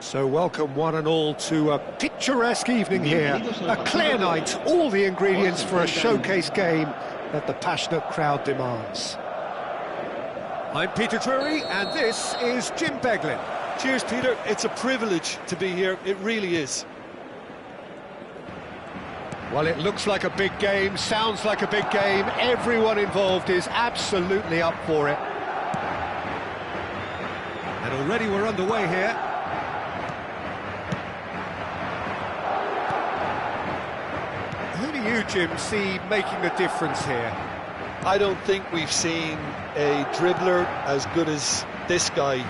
So welcome one and all to a picturesque evening here. A clear night, all the ingredients for a showcase game that the passionate crowd demands. I'm Peter Drury and this is Jim Beglin. Cheers, Peter. It's a privilege to be here. It really is. Well, it looks like a big game, sounds like a big game. Everyone involved is absolutely up for it. And already we're underway here. Who do you, Jim, see making the difference here? I don't think we've seen a dribbler as good as this guy,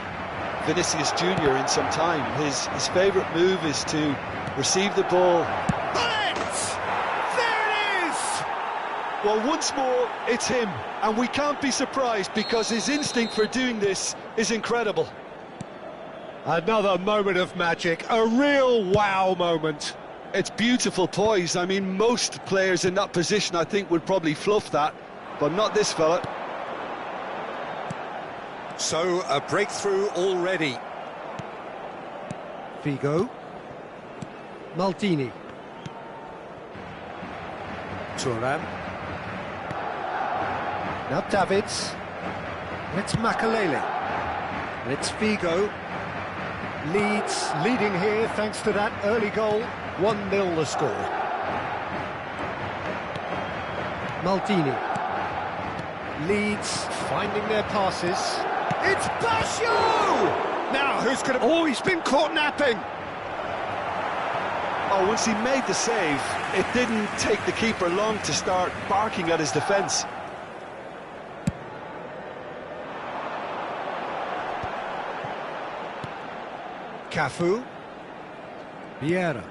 Vinicius Jr., in some time. His favourite move is to receive the ball. Well, once more, it's him, and we can't be surprised because his instinct for doing this is incredible. Another moment of magic, a real wow moment. It's beautiful poise. I mean, most players in that position, I think, would probably fluff that, but not this fella. So, a breakthrough already. Figo. Maldini. Thuram. Now Davids, and it's Makalele, and it's Figo, leading here thanks to that early goal, 1-0 the score. Maldini, leads, finding their passes, it's Basho! Now who's going to... Oh, he's been caught napping! Oh, once he made the save, it didn't take the keeper long to start barking at his defence. Cafu, Vieira,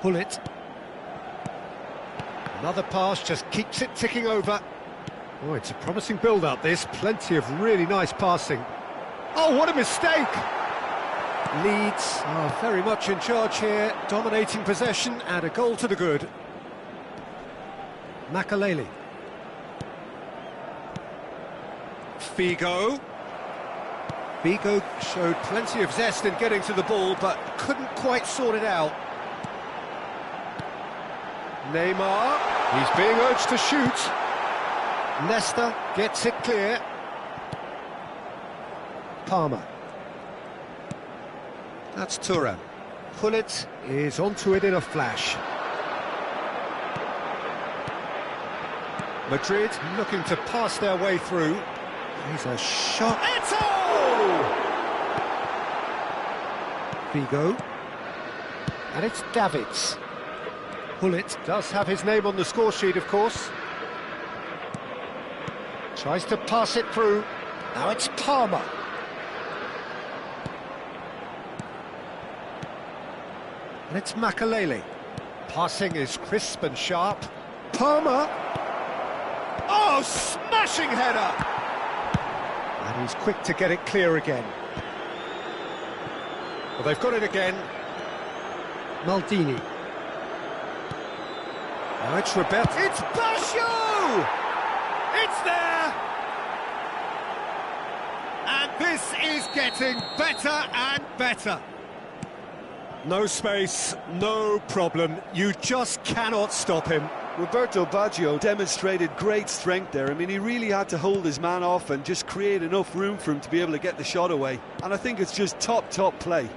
Hullet, another pass, just keeps it ticking over. Oh, it's a promising build-up this, plenty of really nice passing. Oh, what a mistake! Leeds are very much in charge here, dominating possession and a goal to the good. Makalele. Figo. Figo showed plenty of zest in getting to the ball, but couldn't quite sort it out. Neymar, he's being urged to shoot. Nesta gets it clear. Palmer. That's Thuram. Hullet is onto it in a flash. Madrid looking to pass their way through. Here's a shot. Figo, and it's Davids. Hullet does have his name on the score sheet, of course. Tries to pass it through. Now it's Palmer. And it's Makalele. Passing is crisp and sharp. Palmer. Oh, smashing header! And he's quick to get it clear again. Well, they've got it again. Maldini. Now it's Roberto. It's Basho! It's there! And this is getting better and better. No space, no problem. You just cannot stop him. Roberto Baggio demonstrated great strength there. I mean, he really had to hold his man off and just create enough room for him to be able to get the shot away. And I think it's just top play.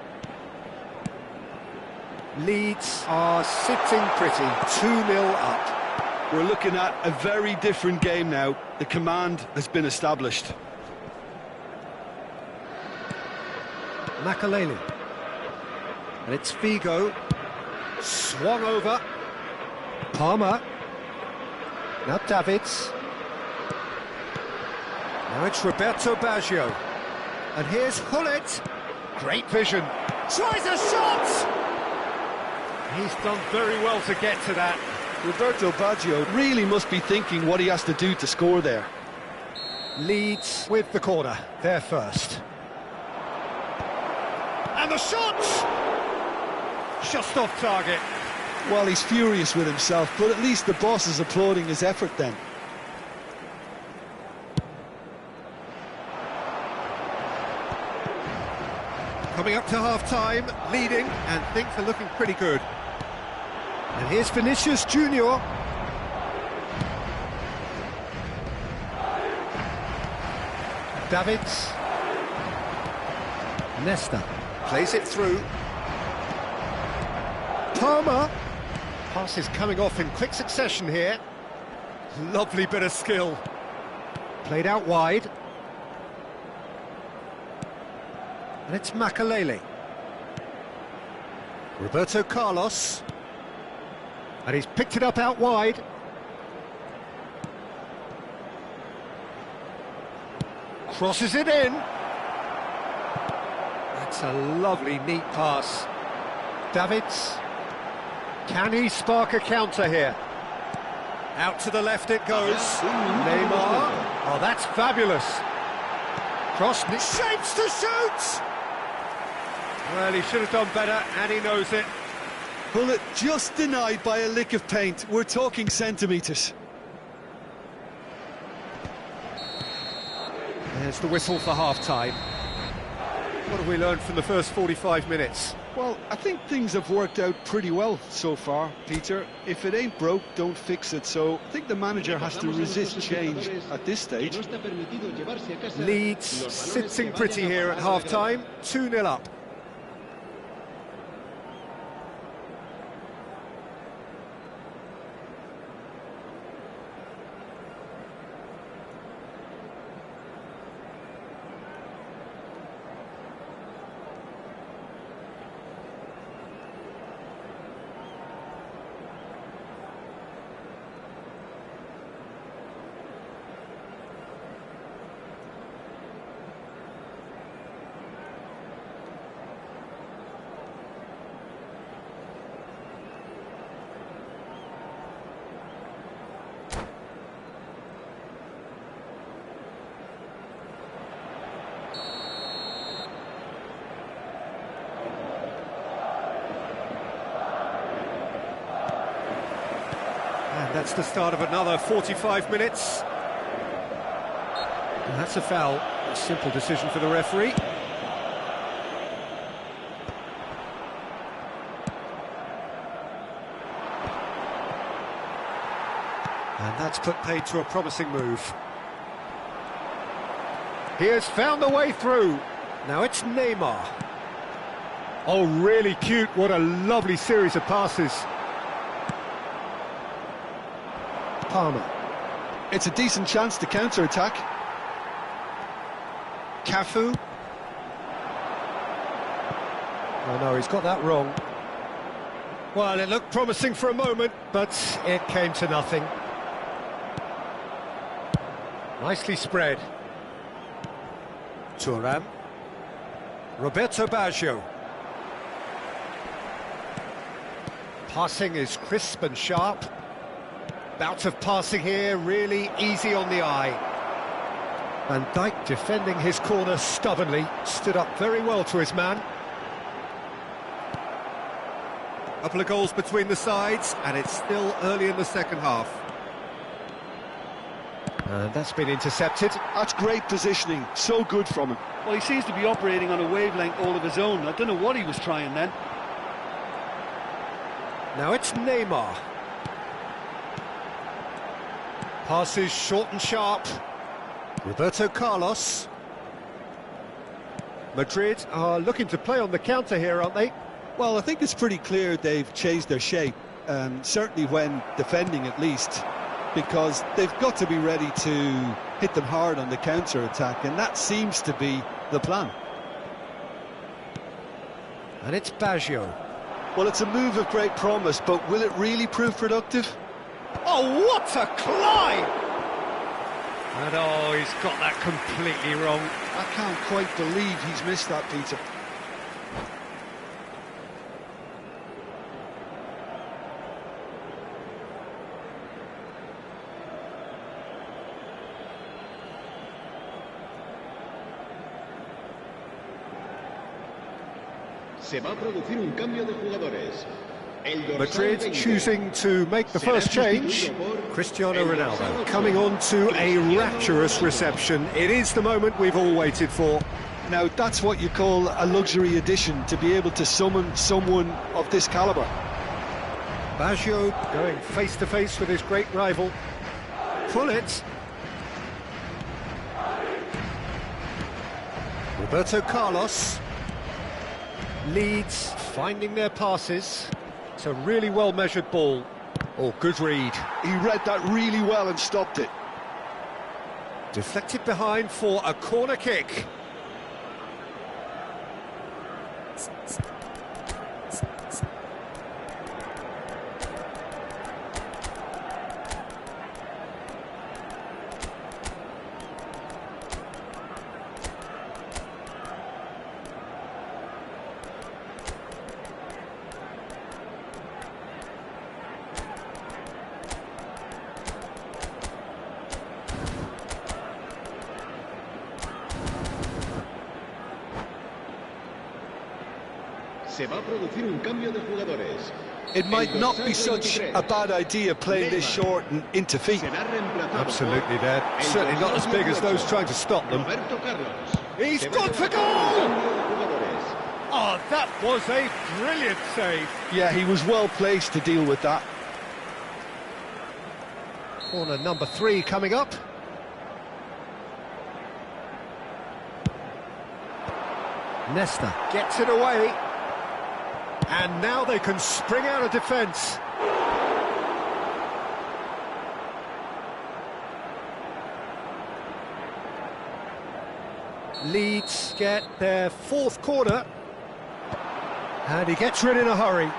Leeds are sitting pretty, 2-0 up. We're looking at a very different game now. The command has been established. Makalele. And it's Figo. Swung over. Palmer. Now Davids. Now it's Roberto Baggio. And here's Hullet. Great vision. Tries a shot! He's done very well to get to that. Roberto Baggio really must be thinking what he has to do to score there. Leeds with the corner, they're first. And the shot! Just off target. Well, he's furious with himself, but at least the boss is applauding his effort then. Coming up to half-time, leading, and things are looking pretty good. And here's Vinicius Junior. Davids. Nesta plays it through. Palmer. Pass is coming off in quick succession here. Lovely bit of skill. Played out wide. And it's Makalele. Roberto Carlos. And he's picked it up out wide. Crosses it in. That's a lovely, neat pass. Davids. Can he spark a counter here? Out to the left it goes. Neymar. Oh, that's fabulous. Cross, shapes to shoot! Well, he should have done better, and he knows it. Bullet just denied by a lick of paint. We're talking centimetres. There's the whistle for half-time. What have we learned from the first 45 minutes? Well, I think things have worked out pretty well so far, Peter. If it ain't broke, don't fix it. So I think the manager has to resist change at this stage. Leeds sitting pretty here at half-time, 2-0 up. And that's the start of another 45 minutes. And that's a foul. A simple decision for the referee. And that's put paid to a promising move. He has found the way through. Now it's Neymar. Oh, really cute. What a lovely series of passes. Palmer. It's a decent chance to counter-attack. Cafu. Oh no, he's got that wrong. Well, it looked promising for a moment, but it came to nothing. Nicely spread. Thuram. Roberto Baggio. Passing is crisp and sharp. Bout of passing here, really easy on the eye. Van Dijk defending his corner stubbornly, stood up very well to his man. Couple of goals between the sides, and it's still early in the second half. And that's been intercepted. That's great positioning, so good from him. Well, he seems to be operating on a wavelength all of his own. I don't know what he was trying then. Now it's Neymar. Passes short and sharp. Roberto Carlos. Madrid are looking to play on the counter here, aren't they? Well, I think it's pretty clear they've changed their shape, certainly when defending at least, because they've got to be ready to hit them hard on the counter-attack, and that seems to be the plan. And it's Baggio. Well, it's a move of great promise, but will it really prove productive? Oh, what a climb! And oh, he's got that completely wrong. I can't quite believe he's missed that, Peter. Se va a producir un cambio de jugadores. Madrid choosing to make the first change. Cristiano Ronaldo coming on to a rapturous reception. It is the moment we've all waited for. Now, that's what you call a luxury addition, to be able to summon someone of this calibre. Baggio going face-to-face with his great rival. Pullet. Roberto Carlos. Leeds finding their passes. It's a really well-measured ball. Oh, good read. He read that really well and stopped it. Deflected behind for a corner kick. Se va a producir un cambio de jugadores. It might not be such a bad idea playing this short and into feet. Absolutely, Dad. Certainly not as big as those trying to stop them. He's gone for goal! Oh, that was a brilliant save. Yeah, he was well placed to deal with that. Corner number 3 coming up. Nesta gets it away. And now they can spring out of defence. Leeds get their 4th corner. And he gets rid in a hurry.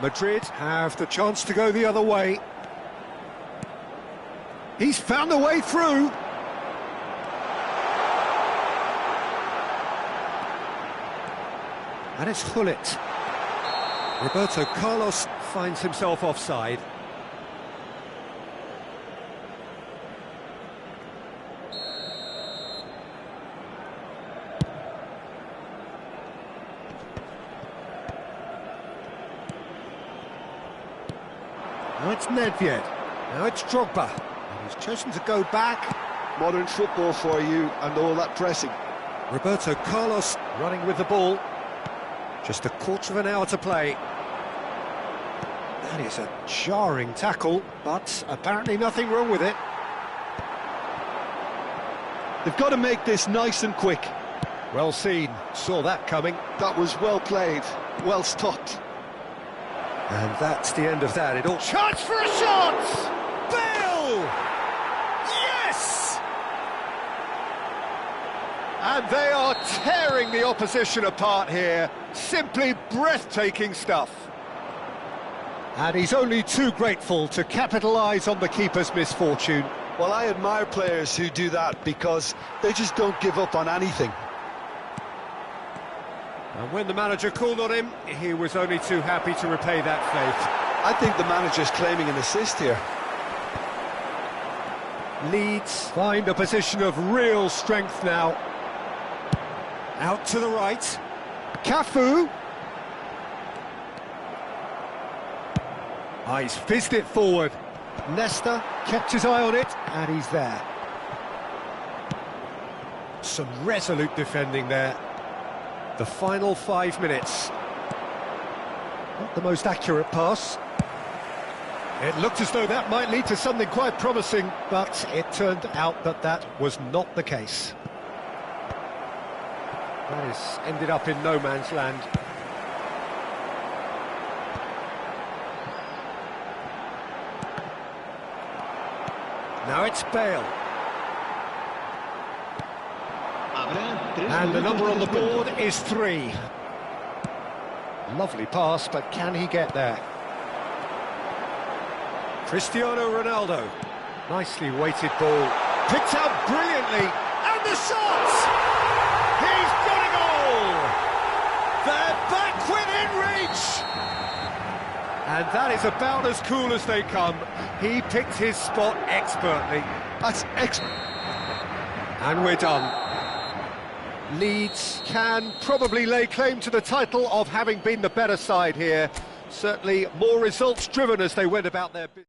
Madrid have the chance to go the other way. He's found a way through. And it's Hullet. Roberto Carlos finds himself offside. Now it's Nedved. Now it's Drogba. And he's chosen to go back. Modern football for you and all that pressing. Roberto Carlos running with the ball. Just a quarter of an hour to play. That is a jarring tackle, but apparently nothing wrong with it. They've got to make this nice and quick. Well seen, saw that coming. That was well played, well stopped. And that's the end of that. It all... Chance for a shot! Bale! Yes! And they are tearing the opposition apart here. Simply breathtaking stuff. And he's only too grateful to capitalise on the keeper's misfortune. Well, I admire players who do that because they just don't give up on anything. And when the manager called on him, he was only too happy to repay that faith. I think the manager's claiming an assist here. Leeds find a position of real strength now. Out to the right. Cafu. Ah, he's fizzed it forward. Nesta kept his eye on it, and he's there. Some resolute defending there. The final 5 minutes. Not the most accurate pass. It looked as though that might lead to something quite promising, but it turned out that that was not the case. That has ended up in no man's land. Now it's Bale. And the number on the board is 3. Lovely pass, but can he get there? Cristiano Ronaldo. Nicely weighted ball. Picked out brilliantly. And the shot! He's got a goal! They're back within reach! And that is about as cool as they come. He picked his spot expertly. That's excellent. And we're done. Leeds can probably lay claim to the title of having been the better side here. Certainly more results-driven as they went about their business.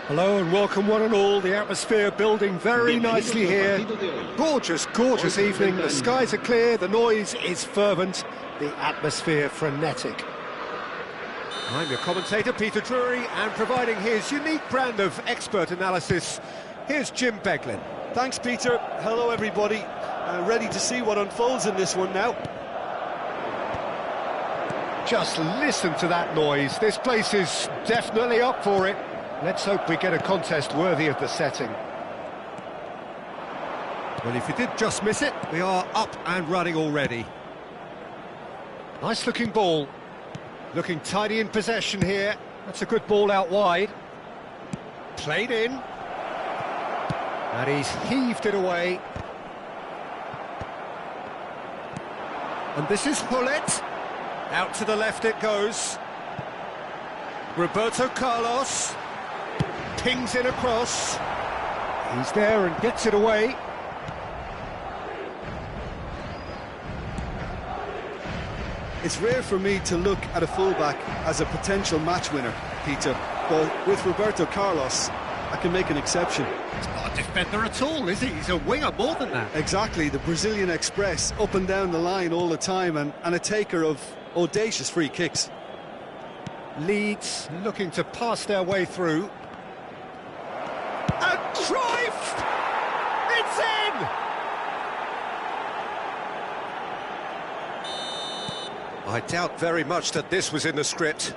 Hello and welcome one and all. The atmosphere building very nicely here. Gorgeous, gorgeous evening. The skies are clear, the noise is fervent, the atmosphere frenetic. I'm your commentator, Peter Drury, and providing his unique brand of expert analysis, here's Jim Beglin. Thanks, Peter. Hello, everybody. Ready to see what unfolds in this one now. Just listen to that noise. This place is definitely up for it. Let's hope we get a contest worthy of the setting. Well, if you did just miss it, we are up and running already. Nice looking ball. Looking tidy in possession here. That's a good ball out wide. Played in. And he's heaved it away. And this is Hullet. Out to the left it goes. Roberto Carlos. Pings it across. He's there and gets it away. It's rare for me to look at a fullback as a potential match winner, Peter, but with Roberto Carlos, I can make an exception. He's not a defender at all, is he? He's a winger more than that. Exactly, the Brazilian Express, up and down the line all the time, and a taker of audacious free kicks. Leeds looking to pass their way through. And Cruyff! It's in! I doubt very much that this was in the script.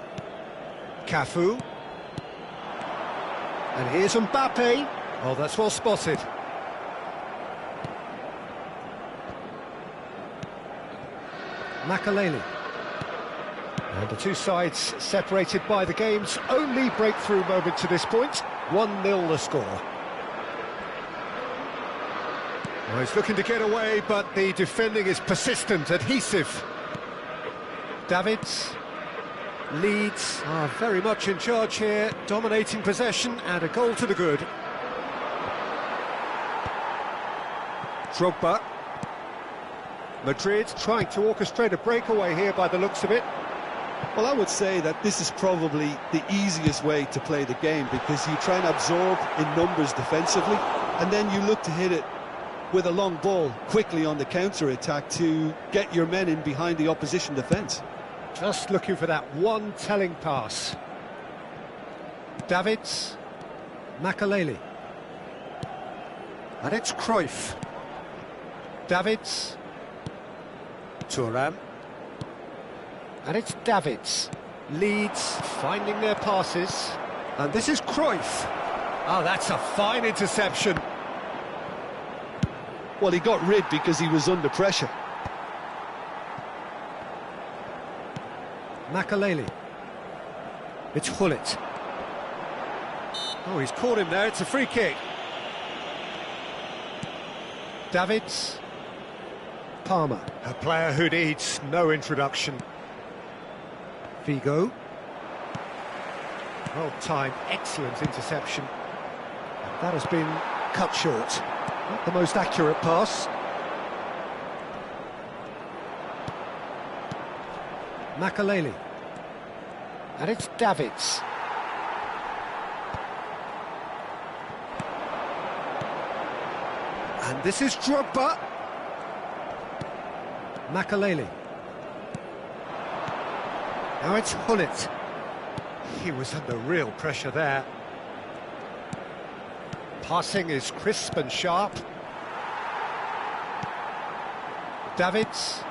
Cafu. And here's Mbappe. Oh, that's well spotted. Makaleli. And the two sides separated by the game's only breakthrough moment to this point. 1-0 the score. Well, he's looking to get away, but the defending is persistent, adhesive. Davids. Leeds are very much in charge here, dominating possession and a goal to the good. Drogba. Madrid trying to orchestrate a breakaway here by the looks of it. Well, I would say that this is probably the easiest way to play the game, because you try and absorb in numbers defensively, and then you look to hit it with a long ball quickly on the counter-attack to get your men in behind the opposition defence. Just looking for that one telling pass. Davids. Makaleli. And it's Cruyff. Davids. Thuram. And it's Davids. Leeds finding their passes. And this is Cruyff. Oh, that's a fine interception. Well, he got rid because he was under pressure. Makaleli. It's Hullet. Oh, he's caught him there. It's a free kick. Davids. Palmer. A player who needs no introduction. Figo. Well timed, excellent interception. That has been cut short. Not the most accurate pass. Makaleli. And it's Davids. And this is Drogba. Makaleli. Now it's Hullet. He was under real pressure there. Passing is crisp and sharp. Davids.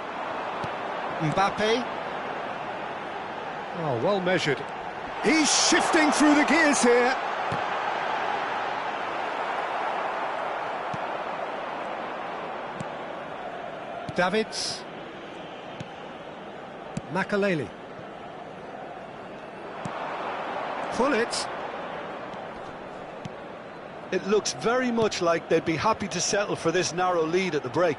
Mbappe. Oh, well measured. He's shifting through the gears here. Davids. Makaleli. Hullet. It looks very much like they'd be happy to settle for this narrow lead at the break.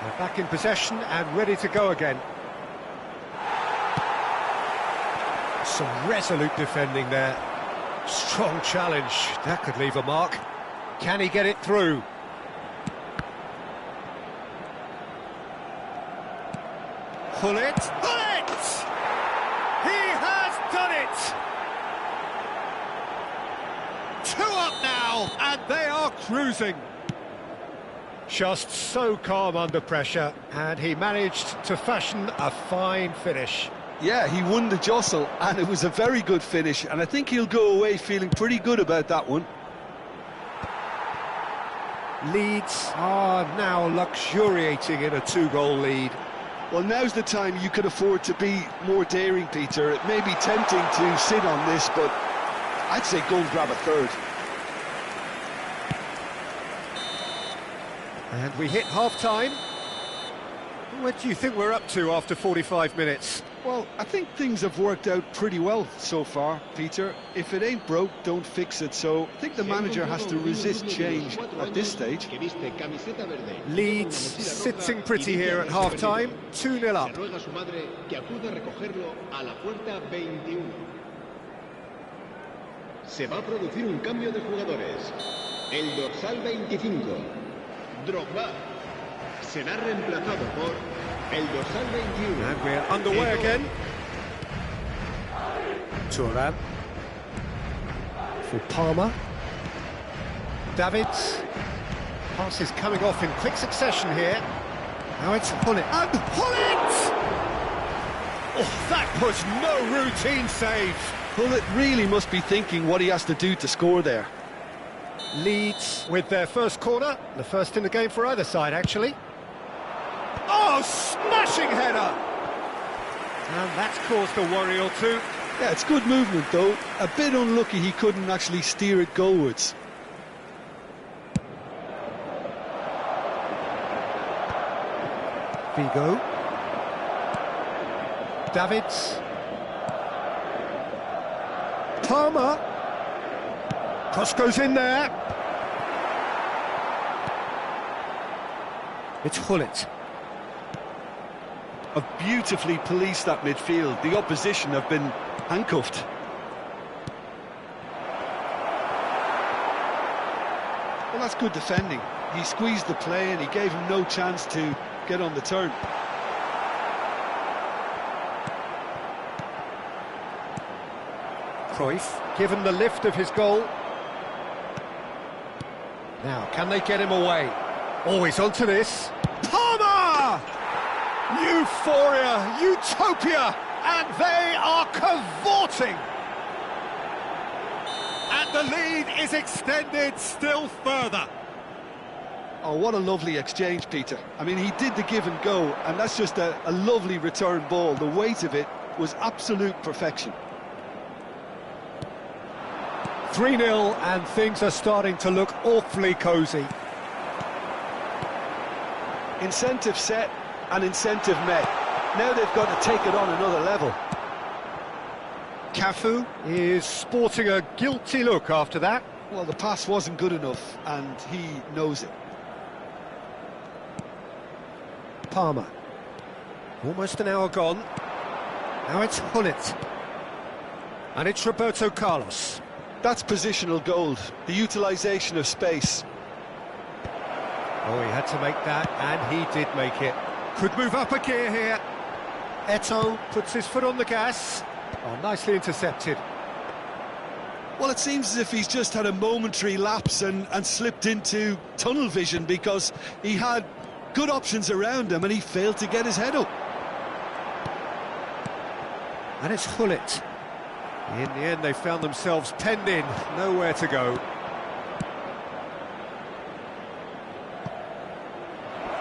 They're back in possession and ready to go again. Some resolute defending there. Strong challenge. That could leave a mark. Can he get it through? Hullet. Hullet! He has done it! Wow, and they are cruising. Just so calm under pressure, and he managed to fashion a fine finish. Yeah, he won the jostle, and it was a very good finish, and I think he'll go away feeling pretty good about that one. Leeds are now luxuriating in a 2-goal lead. Well, now's the time you could afford to be more daring, Peter. It may be tempting to sit on this, but I'd say go and grab a third. And we hit half-time. What do you think we're up to after 45 minutes? Well, I think things have worked out pretty well so far, Peter. If it ain't broke, don't fix it. So I think the manager has to resist change at this stage. Leeds sitting pretty here at half-time, 2-0 up. Se va a producir un cambio de jugadores. El dorsal 25, Drogba, será reemplazado por el dorsal 21. And we're underway again. Thuram. For Palmer. Davids. Passes coming off in quick succession here. Now it's Hullet. And Hullet! Oh, that was no routine save. Hullet really must be thinking what he has to do to score there. Leeds with their first corner, the first in the game for either side, actually. Oh, smashing header! And that's caused a worry or two. Yeah, it's good movement, though. A bit unlucky he couldn't actually steer it goalwards. Vigo. Davids. Palmer. Cross goes in there. It's Hullet. Have beautifully policed that midfield. The opposition have been handcuffed. Well, that's good defending. He squeezed the play and he gave him no chance to get on the turn. Cruyff, given the lift of his goal. Now, can they get him away? Always onto this. Palmer! Euphoria, utopia, and they are cavorting. And the lead is extended still further. Oh, what a lovely exchange, Peter. I mean, he did the give and go, and that's just a lovely return ball. The weight of it was absolute perfection. 3-0, and things are starting to look awfully cosy. Incentive set and incentive met. Now they've got to take it on another level. Cafu is sporting a guilty look after that. Well, the pass wasn't good enough, and he knows it. Palmer. Almost an hour gone. Now it's Hullet. And it's Roberto Carlos. That's positional gold, the utilisation of space. Oh, he had to make that, and he did make it. Could move up a gear here. Eto'o puts his foot on the gas. Oh, nicely intercepted. Well, it seems as if he's just had a momentary lapse and slipped into tunnel vision, because he had good options around him and he failed to get his head up. And it's Hullet. In the end, they found themselves penned in, nowhere to go.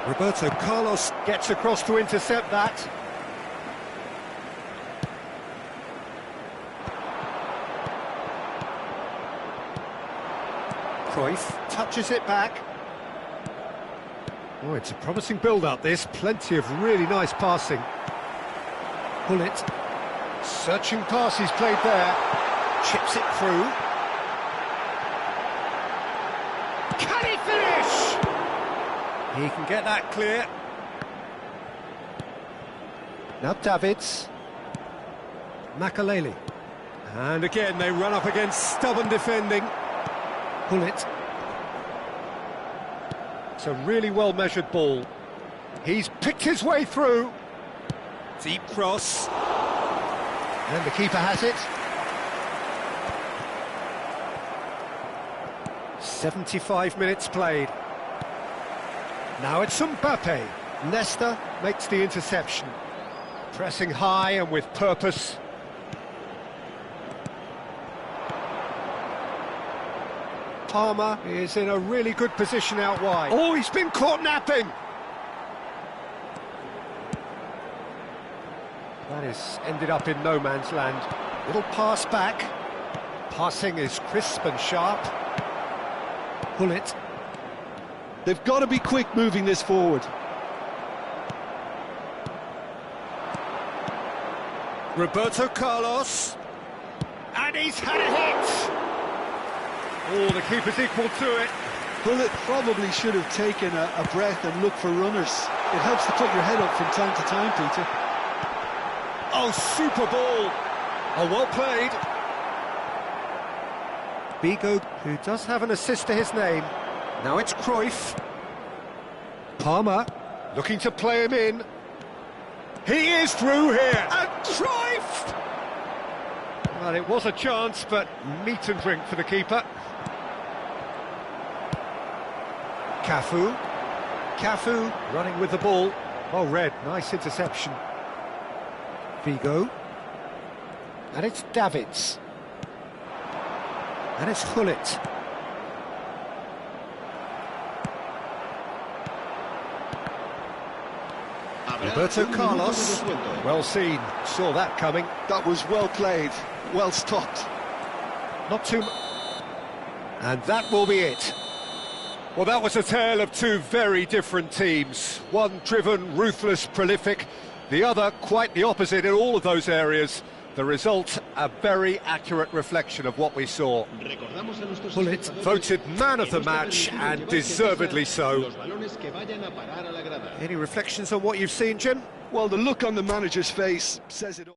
Roberto Carlos gets across to intercept that. Cruyff touches it back. Oh, it's a promising build-up, this. Plenty of really nice passing. Hullet. Searching pass he's played there. Chips it through. Can he finish? He can get that clear. Now Davids. Makaleli. And again they run up against stubborn defending. Hullet. It's a really well-measured ball. He's picked his way through. Deep cross. And the keeper has it. 75 minutes played. Now it's Mbappe. Nesta makes the interception. Pressing high and with purpose. Palmer is in a really good position out wide. Oh, he's been caught napping! That is ended up in no man's land. Little pass back. Passing is crisp and sharp. Pull it. They've got to be quick moving this forward. Roberto Carlos. And he's had a hit! Oh, the keeper's equal to it. Bullet probably should have taken a breath and looked for runners. It helps to put your head up from time to time, Peter. Oh, super ball! Oh, well played. Vigo, who does have an assist to his name. Now it's Cruyff. Palmer, looking to play him in. He is through here, and Cruyff! Well, it was a chance, but meat and drink for the keeper. Cafu. Cafu running with the ball. Oh, Red, nice interception. Vigo. And it's Davids. And it's Hullet. Roberto Carlos. Well seen. Saw that coming. That was well played, well stopped. Not too much. And that will be it. Well, that was a tale of two very different teams. One driven, ruthless, prolific. The other quite the opposite in all of those areas. The result, a very accurate reflection of what we saw. Hullet voted man of the match, and deservedly so. Any reflections on what you've seen, Jim? Well, the look on the manager's face says it all.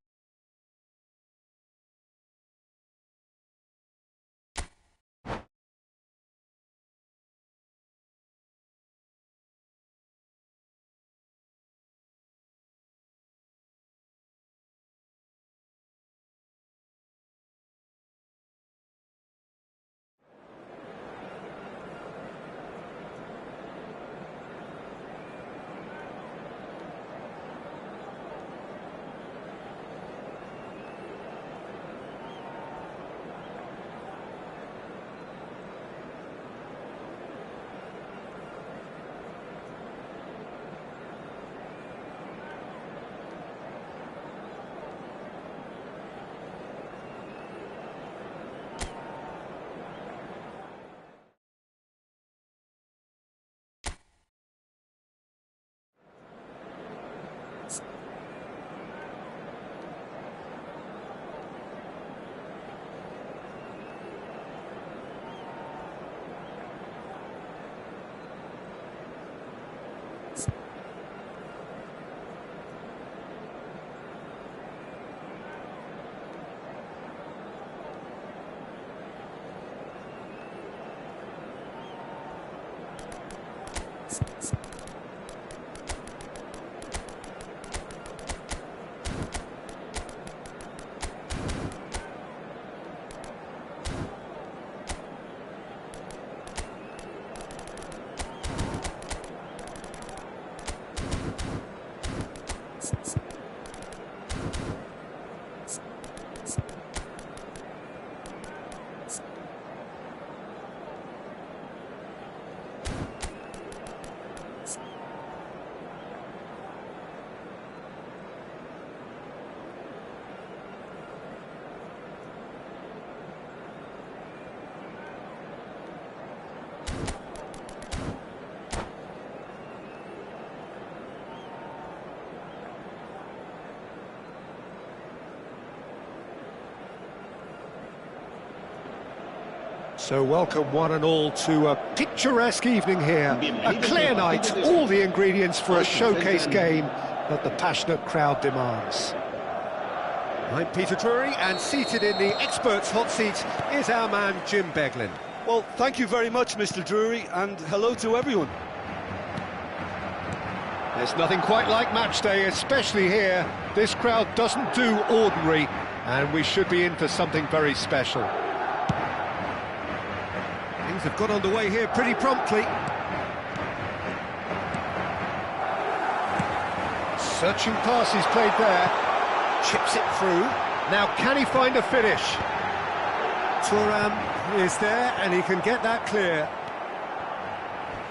So welcome one and all to a picturesque evening here. A clear night, all the ingredients for a showcase game that the passionate crowd demands. I'm Peter Drury, and seated in the experts' hot seat is our man Jim Beglin. Well, thank you very much, Mr. Drury, and hello to everyone. There's nothing quite like match day, especially here. This crowd doesn't do ordinary, and we should be in for something very special. have got underway here pretty promptly. Searching pass he's played there. Chips it through. Now can he find a finish? Thuram is there and he can get that clear.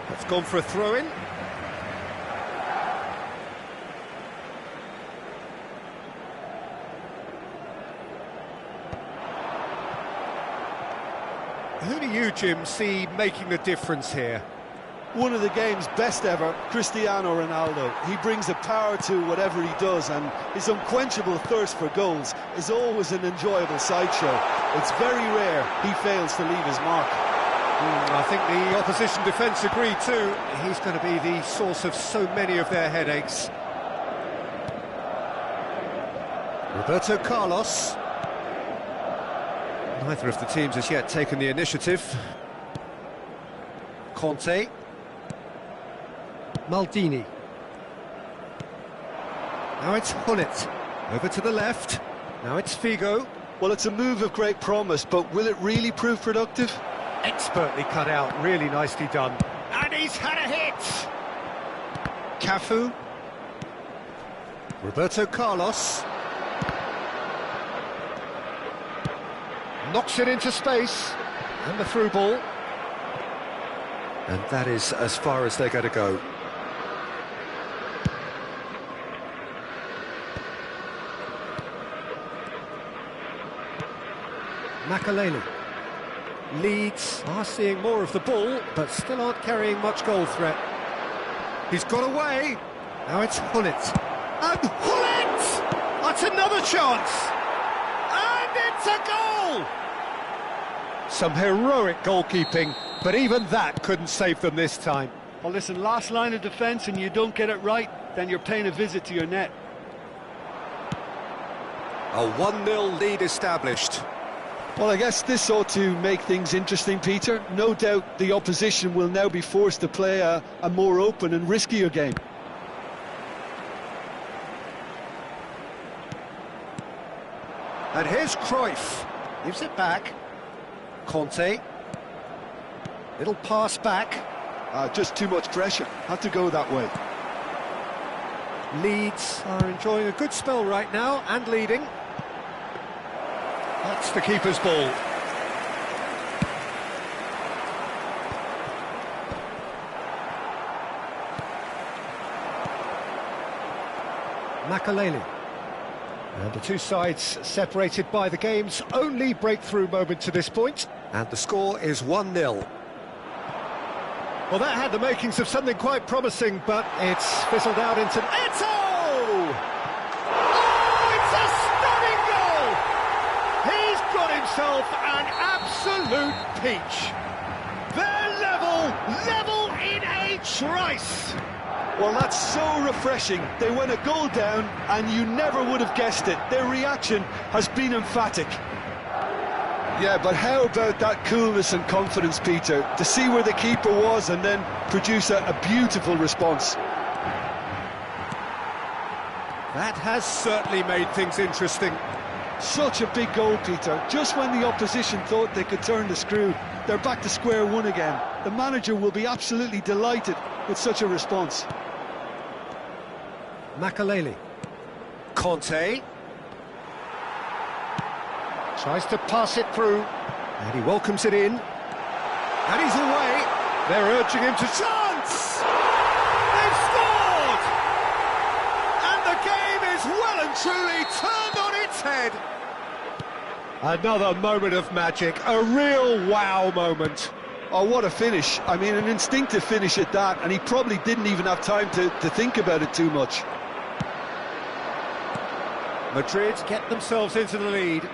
That's gone for a throw-in. Who do you, Jim, see making the difference here? One of the game's best ever, Cristiano Ronaldo. He brings a power to whatever he does, and his unquenchable thirst for goals is always an enjoyable sideshow. It's very rare he fails to leave his mark. I think the opposition defence agree too. He's going to be the source of so many of their headaches. Roberto Carlos. Neither of the teams has yet taken the initiative. Conte. Maldini. Now it's Hullet. Over to the left. Now it's Figo. Well, it's a move of great promise, but will it really prove productive? Expertly cut out, really nicely done. And he's had a hit! Cafu. Roberto Carlos. Knocks it into space. And the through ball. And that is as far as they're going to go. Makaleli. Leeds are seeing more of the ball, but still aren't carrying much goal threat. He's got away. Now it's Hullet. And Hullet! That's another chance! And it's a goal! Some heroic goalkeeping, but even that couldn't save them this time. Well, listen, last line of defence and you don't get it right, then you're paying a visit to your net. A 1-0 lead established. Well, I guess this ought to make things interesting, Peter. No doubt the opposition will now be forced to play a more open and riskier game. And here's Cruyff. Gives it back. Conte. Little pass back. Just too much pressure. Had to go that way. Leeds are enjoying a good spell right now and leading. That's the keeper's ball. Makaleli. And the two sides separated by the game's only breakthrough moment to this point. And the score is 1-0. Well, that had the makings of something quite promising, but it's fizzled out into... Eto'o! Oh, it's a stunning goal! He's got himself an absolute peach. They're level in a trice. Well, that's so refreshing. They went a goal down, and you never would have guessed it. Their reaction has been emphatic. Yeah, but how about that coolness and confidence, Peter, to see where the keeper was and then produce a beautiful response. That has certainly made things interesting. Such a big goal, Peter. Just when the opposition thought they could turn the screw, they're back to square one again. The manager will be absolutely delighted with such a response. Makaleli. Conte. Tries to pass it through. And he welcomes it in. And he's away. They're urging him to chance! They've scored! And the game is well and truly turned on its head. Another moment of magic. A real wow moment. Oh, what a finish. I mean, an instinctive finish at that, and he probably didn't even have time to think about it too much. Madrid get themselves into the lead.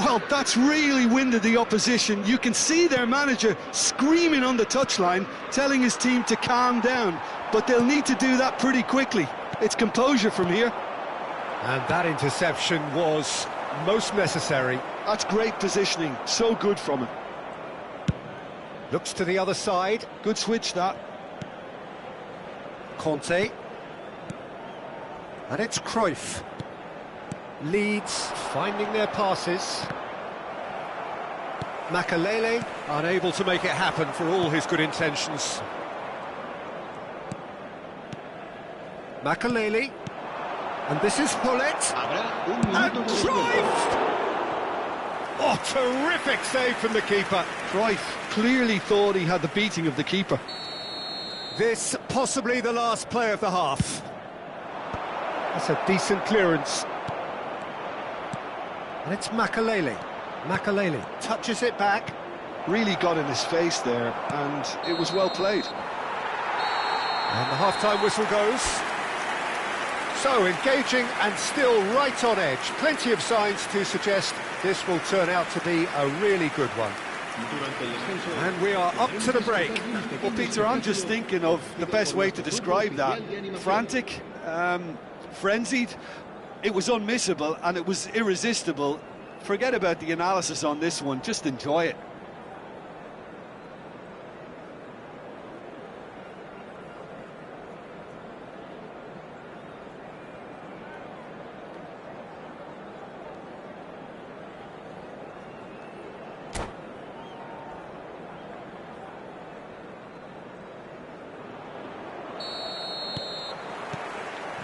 Well, that's really winded the opposition. You can see their manager screaming on the touchline, telling his team to calm down. But they'll need to do that pretty quickly. It's composure from here. And that interception was most necessary. That's great positioning. So good from him. Looks to the other side. Good switch, that. Conte. And it's Cruyff. Leeds finding their passes. Makalele, unable to make it happen for all his good intentions. Makalele, and this is Hullet, Habrá un and minuto de Cruyff! Oh, terrific save from the keeper. Cruyff clearly thought he had the beating of the keeper. This possibly the last play of the half. That's a decent clearance. And it's Makalele. Makalele touches it back. Really got in his face there, and it was well played. And the half-time whistle goes. So, engaging and still right on edge. Plenty of signs to suggest this will turn out to be a really good one. And we are up to the break. Well, Peter, I'm just thinking of the best way to describe that. Frantic, frenzied. It was unmissable and it was irresistible. Forget about the analysis on this one, just enjoy it.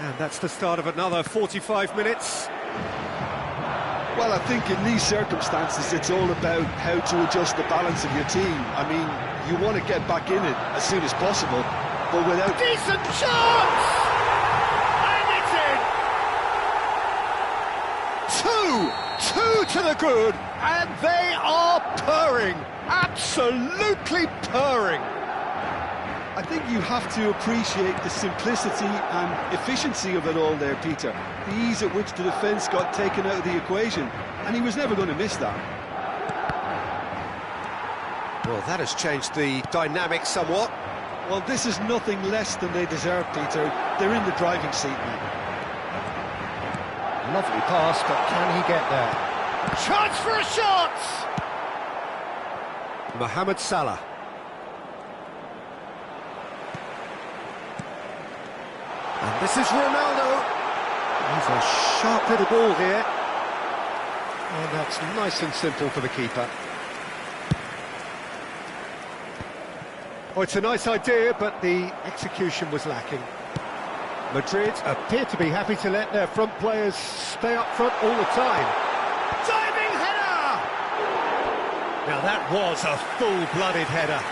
And that's the start of another 45 minutes. Well, I think in these circumstances, it's all about how to adjust the balance of your team. I mean, you want to get back in it as soon as possible, but without... Decent chance! And it's in! Two to the good, and they are purring. Absolutely purring. I think you have to appreciate the simplicity and efficiency of it all there, Peter. The ease at which the defence got taken out of the equation, and he was never going to miss that. Well, that has changed the dynamic somewhat. Well, this is nothing less than they deserve, Peter. They're in the driving seat now. Lovely pass, but can he get there? Chance for a shot! Mohamed Salah. And this is Ronaldo. He's a sharp little ball here. And that's nice and simple for the keeper. Oh, it's a nice idea, but the execution was lacking. Madrid appear to be happy to let their front players stay up front all the time. Diving header! Now that was a full-blooded header.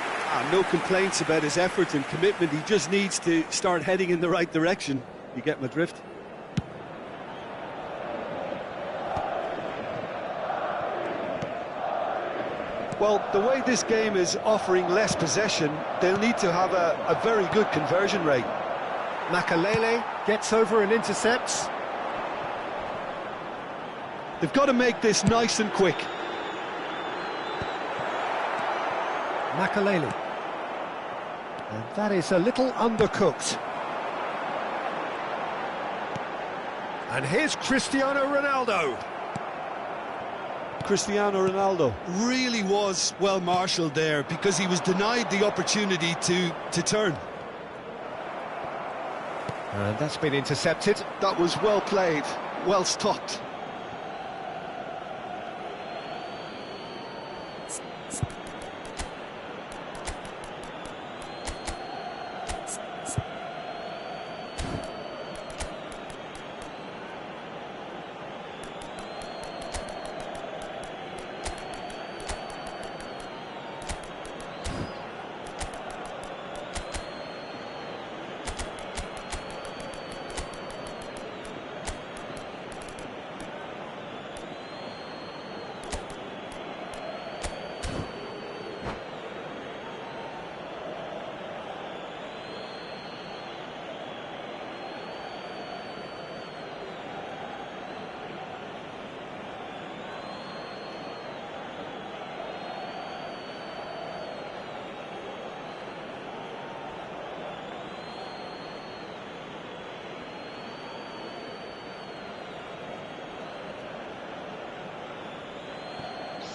No complaints about his effort and commitment. He just needs to start heading in the right direction. You get my drift? Well, the way this game is offering less possession, they'll need to have a very good conversion rate. Makalele gets over and intercepts. They've got to make this nice and quick. Makalele. And that is a little undercooked. And here's Cristiano Ronaldo. Cristiano Ronaldo really was well marshalled there because he was denied the opportunity to turn. And that's been intercepted. That was well played, well stopped.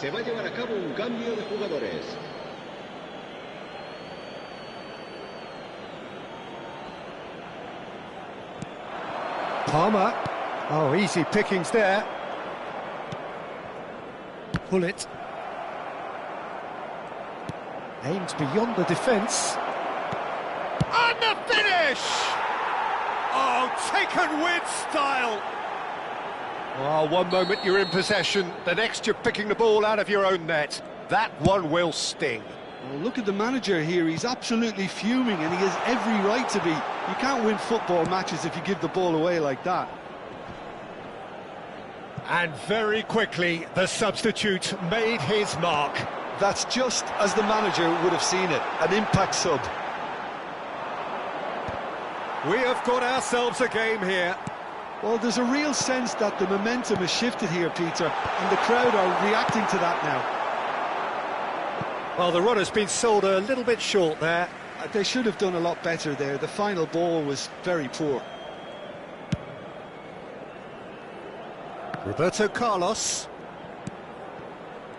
Se va a llevar a cabo un cambio de jugadores. Palmer. Oh, easy pickings there. Pull it. Aimed beyond the defence. And the finish! Oh, taken with style! Oh, one moment you're in possession, the next you're picking the ball out of your own net. That one will sting. Well, look at the manager here, he's absolutely fuming and he has every right to be. You can't win football matches if you give the ball away like that. And very quickly, the substitute made his mark. That's just as the manager would have seen it, an impact sub. We have got ourselves a game here. Well, there's a real sense that the momentum has shifted here, Peter, and the crowd are reacting to that now. Well, the run has been sold a little bit short there. They should have done a lot better there. The final ball was very poor. Roberto Carlos.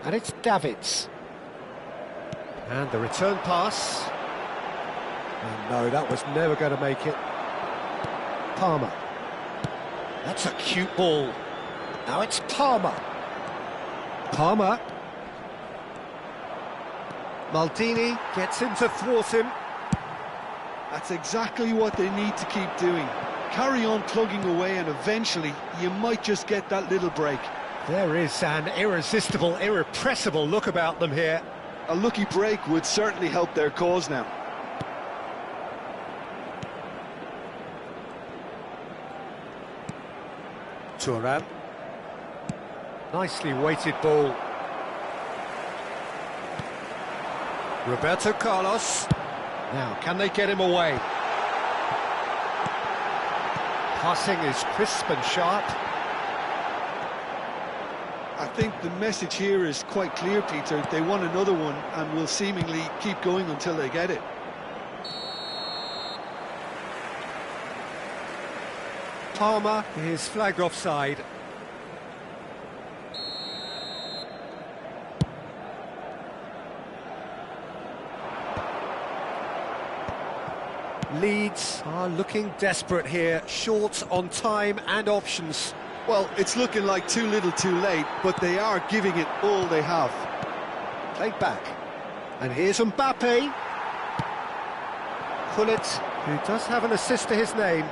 And it's Davids. And the return pass. And no, that was never going to make it. Palmer. That's a cute ball. Now it's Palmer. Palmer. Maldini gets in to thwart him. That's exactly what they need to keep doing. Carry on plugging away and eventually you might just get that little break. There is an irresistible, irrepressible look about them here. A lucky break would certainly help their cause now. Thuram. Nicely weighted ball. Roberto Carlos. Now, can they get him away? Passing is crisp and sharp. I think the message here is quite clear, Peter. They want another one and will seemingly keep going until they get it. Palmer is flagged offside. Leeds are looking desperate here, short on time and options. Well, it's looking like too little too late, but they are giving it all they have. Played back. And here's Mbappe. Gullit, who does have an assist to his name.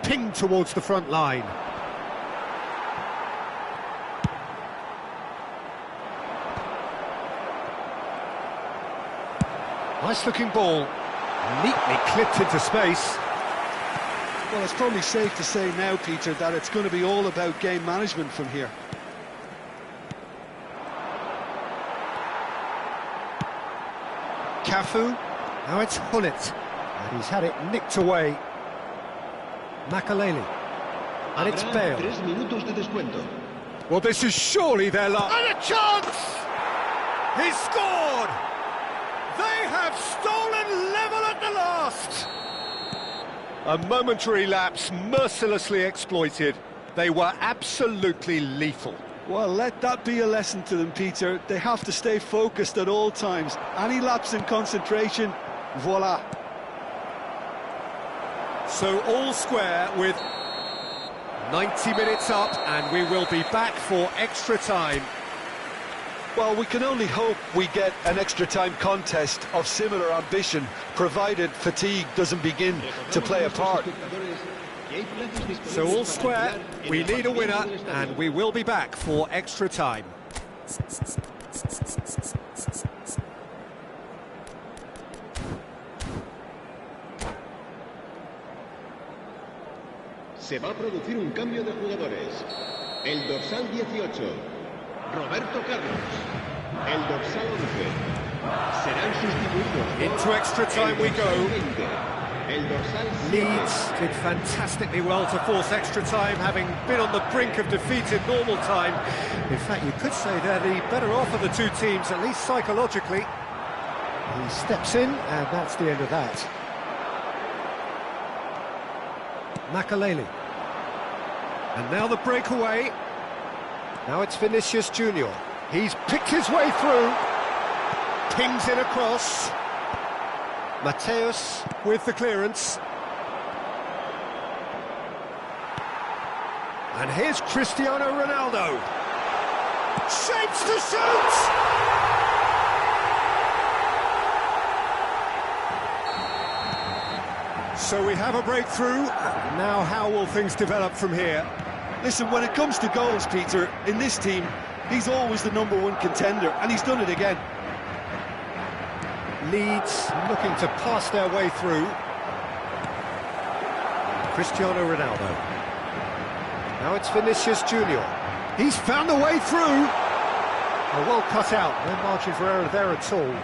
Pinged towards the front line. Nice looking ball. Neatly clipped into space. Well, it's probably safe to say now, Peter, that it's going to be all about game management from here. Cafu. Now it's Gullit. And he's had it nicked away. Makaleli. And it's Bale. 3 minutos de descuento. Well, this is surely their last. And a chance! He scored! They have stolen level at the last! A momentary lapse mercilessly exploited. They were absolutely lethal. Well, let that be a lesson to them, Peter. They have to stay focused at all times. Any lapse in concentration, voila. So all square with 90 minutes up, and we will be back for extra time. Well, we can only hope we get an extra time contest of similar ambition, provided fatigue doesn't begin to play a part. So all square, we need a winner, and we will be back for extra time. Se va a producir un cambio de jugadores. El dorsal 18, Roberto Carlos. El dorsal 11 serán sustituidos. Into extra time we go. 20, el dorsal 7. Leeds did fantastically well to force extra time, having been on the brink of defeat in normal time. In fact, you could say they're the better off of the two teams, at least psychologically. He steps in, and that's the end of that. Makaleli. And now the breakaway. Now it's Vinicius Junior. He's picked his way through. Pings in across. Mateus with the clearance. And here's Cristiano Ronaldo. Shapes to shoot! So we have a breakthrough. Now how will things develop from here? Listen, when it comes to goals, Peter, in this team, he's always the #1 contender, and he's done it again. Leeds looking to pass their way through. Cristiano Ronaldo. Now it's Vinicius Junior. He's found a way through. Oh, well cut out. No margin for error there at all.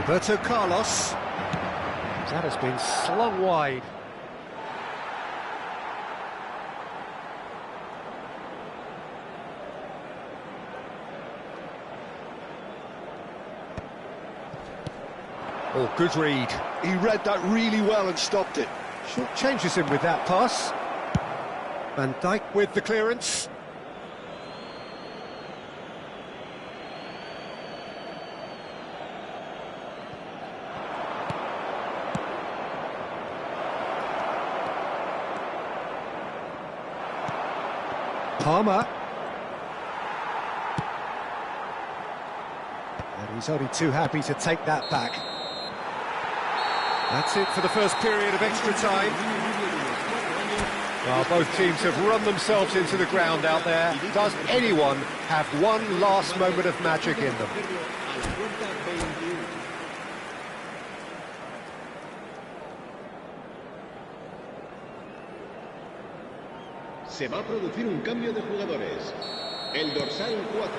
Roberto Carlos. That has been slung wide. Oh, good read. He read that really well and stopped it. Short changes him with that pass. Van Dijk with the clearance. Palmer. And he's only too happy to take that back. That's it for the first period of extra time. Well, both teams have run themselves into the ground out there. Does anyone have one last moment of magic in them? Se va a producir un cambio de jugadores. El dorsal 4.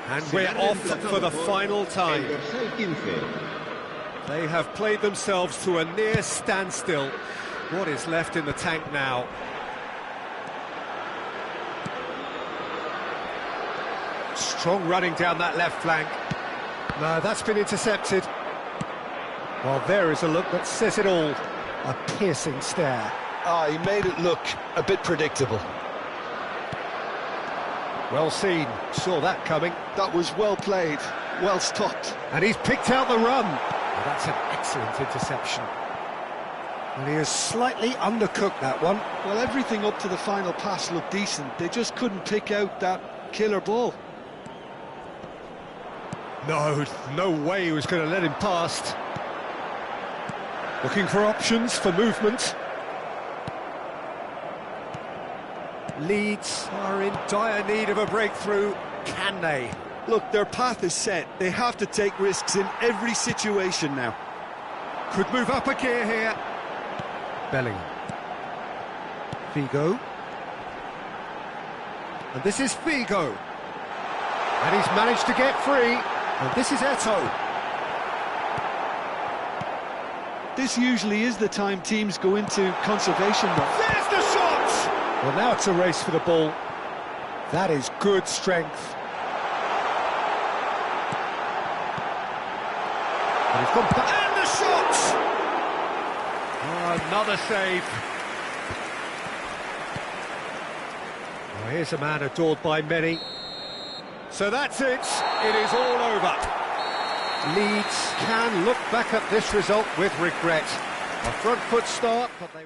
And we're off for the final time. El dorsal 15. They have played themselves to a near standstill. What is left in the tank now? Strong running down that left flank. No, that's been intercepted. Well, there is a look that says it all. A piercing stare. Ah, he made it look a bit predictable. Well seen. Saw that coming. That was well played, well stopped. And he's picked out the run. Well, that's an excellent interception. And he has slightly undercooked that one. Well, everything up to the final pass looked decent. They just couldn't pick out that killer ball. No way he was going to let him past. Looking for options for movement. Leeds are in dire need of a breakthrough. Can they? Look, their path is set. They have to take risks in every situation now. Could move up a gear here. Bellingham. Figo. And this is Figo. And he's managed to get free. And this is Eto'o. This usually is the time teams go into conservation mode. There's the shot! Well, now it's a race for the ball. That is good strength. And he's gone back. And the shot! Oh, another save. Well, here's a man adored by many. So that's it. It is all over. Leeds can look back at this result with regret. A front foot start, but they...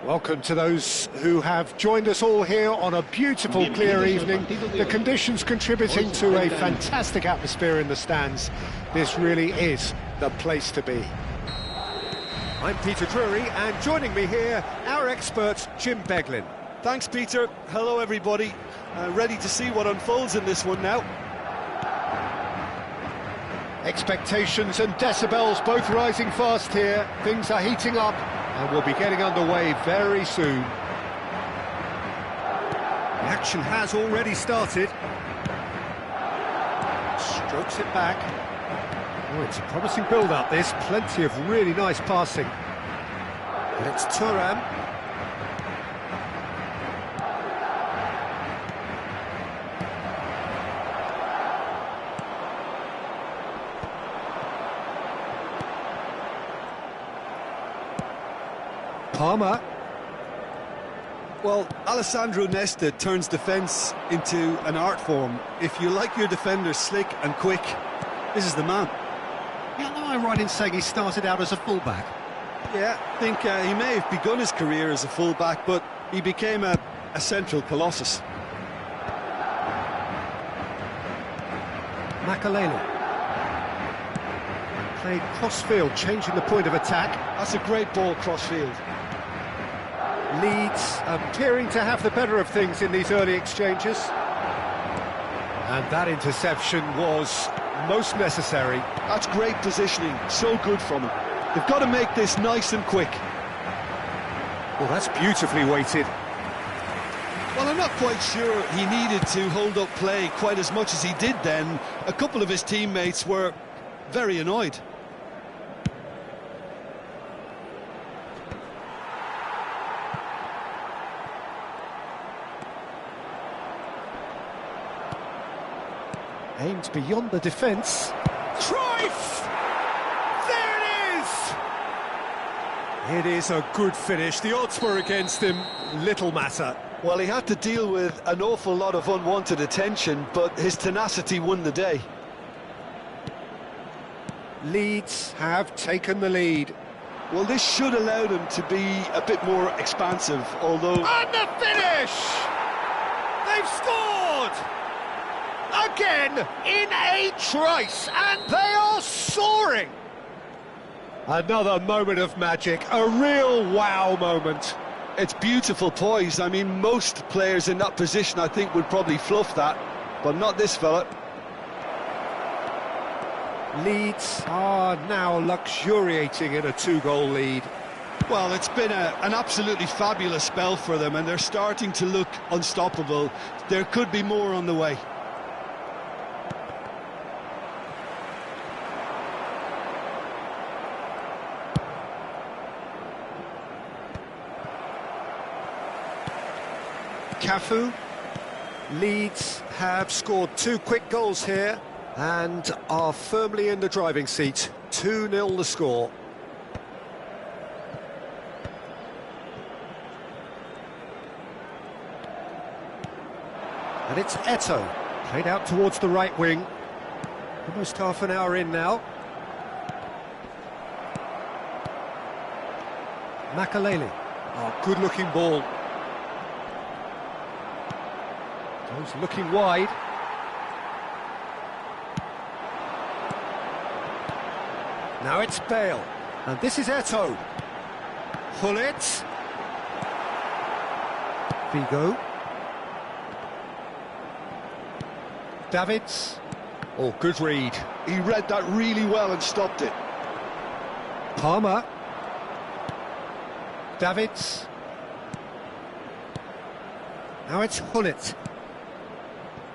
Welcome to those who have joined us all here on a beautiful, clear evening. The conditions contributing to a fantastic atmosphere in the stands. This really is the place to be. I'm Peter Drury, and joining me here, our expert, Jim Beglin. Thanks, Peter. Hello, everybody. Ready to see what unfolds in this one now. Expectations and decibels both rising fast here. Things are heating up, and we'll be getting underway very soon. The action has already started. Strokes it back. Oh, it's a promising build-up, this. Plenty of really nice passing. And it's Thuram. Palmer. Well, Alessandro Nesta turns defence into an art form. If you like your defenders slick and quick, this is the man. Yeah, am I right in saying he started out as a fullback? Yeah, I think he may have begun his career as a fullback, but he became a central colossus. Makalele. Played cross-field, changing the point of attack. That's a great ball cross-field. Leeds appearing to have the better of things in these early exchanges. And that interception was most necessary. That's great positioning, so good from him. They've got to make this nice and quick. Well, that's beautifully weighted. Well, I'm not quite sure he needed to hold up play quite as much as he did then. A couple of his teammates were very annoyed. Aimed beyond the defence. Cruyff! There it is! It is a good finish. The odds were against him. Little matter. Well, he had to deal with an awful lot of unwanted attention, but his tenacity won the day. Leeds have taken the lead. Well, this should allow them to be a bit more expansive, although... And the finish! They've scored! Again, in a trice, and they are soaring! Another moment of magic, a real wow moment. It's beautiful poise. I mean, most players in that position, I think, would probably fluff that, but not this fella. Leeds are now luxuriating in a two-goal lead. Well, it's been an absolutely fabulous spell for them, and they're starting to look unstoppable. There could be more on the way. Cafu. Leeds have scored two quick goals here. And are firmly in the driving seat. 2-0 the score. And it's Eto'o, played out towards the right wing. Almost half an hour in now. Makalele. Oh, good-looking ball. Goes looking wide. Now it's Bale. And this is Eto'o. Hullet. Vigo. Davids. Oh, good read. He read that really well and stopped it. Palmer. Davids. Now it's Hullet.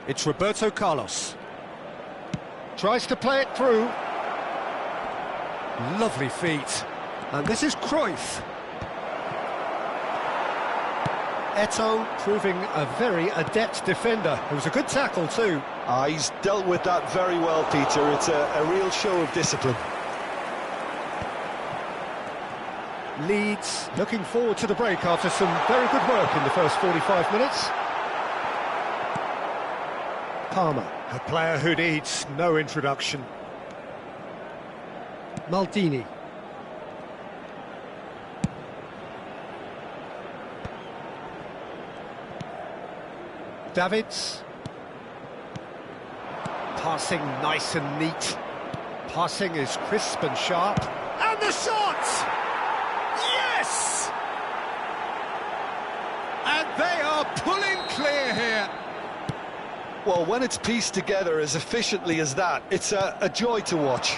It's Roberto Carlos. Tries to play it through. Lovely feet. And this is Cruyff. Eto'o proving a very adept defender. It was a good tackle too. He's dealt with that very well, Peter. It's a real show of discipline. Leeds looking forward to the break after some very good work in the first 45 minutes. Palmer, a player who needs no introduction. Maldini. Davids. Passing nice and neat. Passing is crisp and sharp. And the shot! Yes! And they are pulling clear here. Well, when it's pieced together as efficiently as that, it's a joy to watch.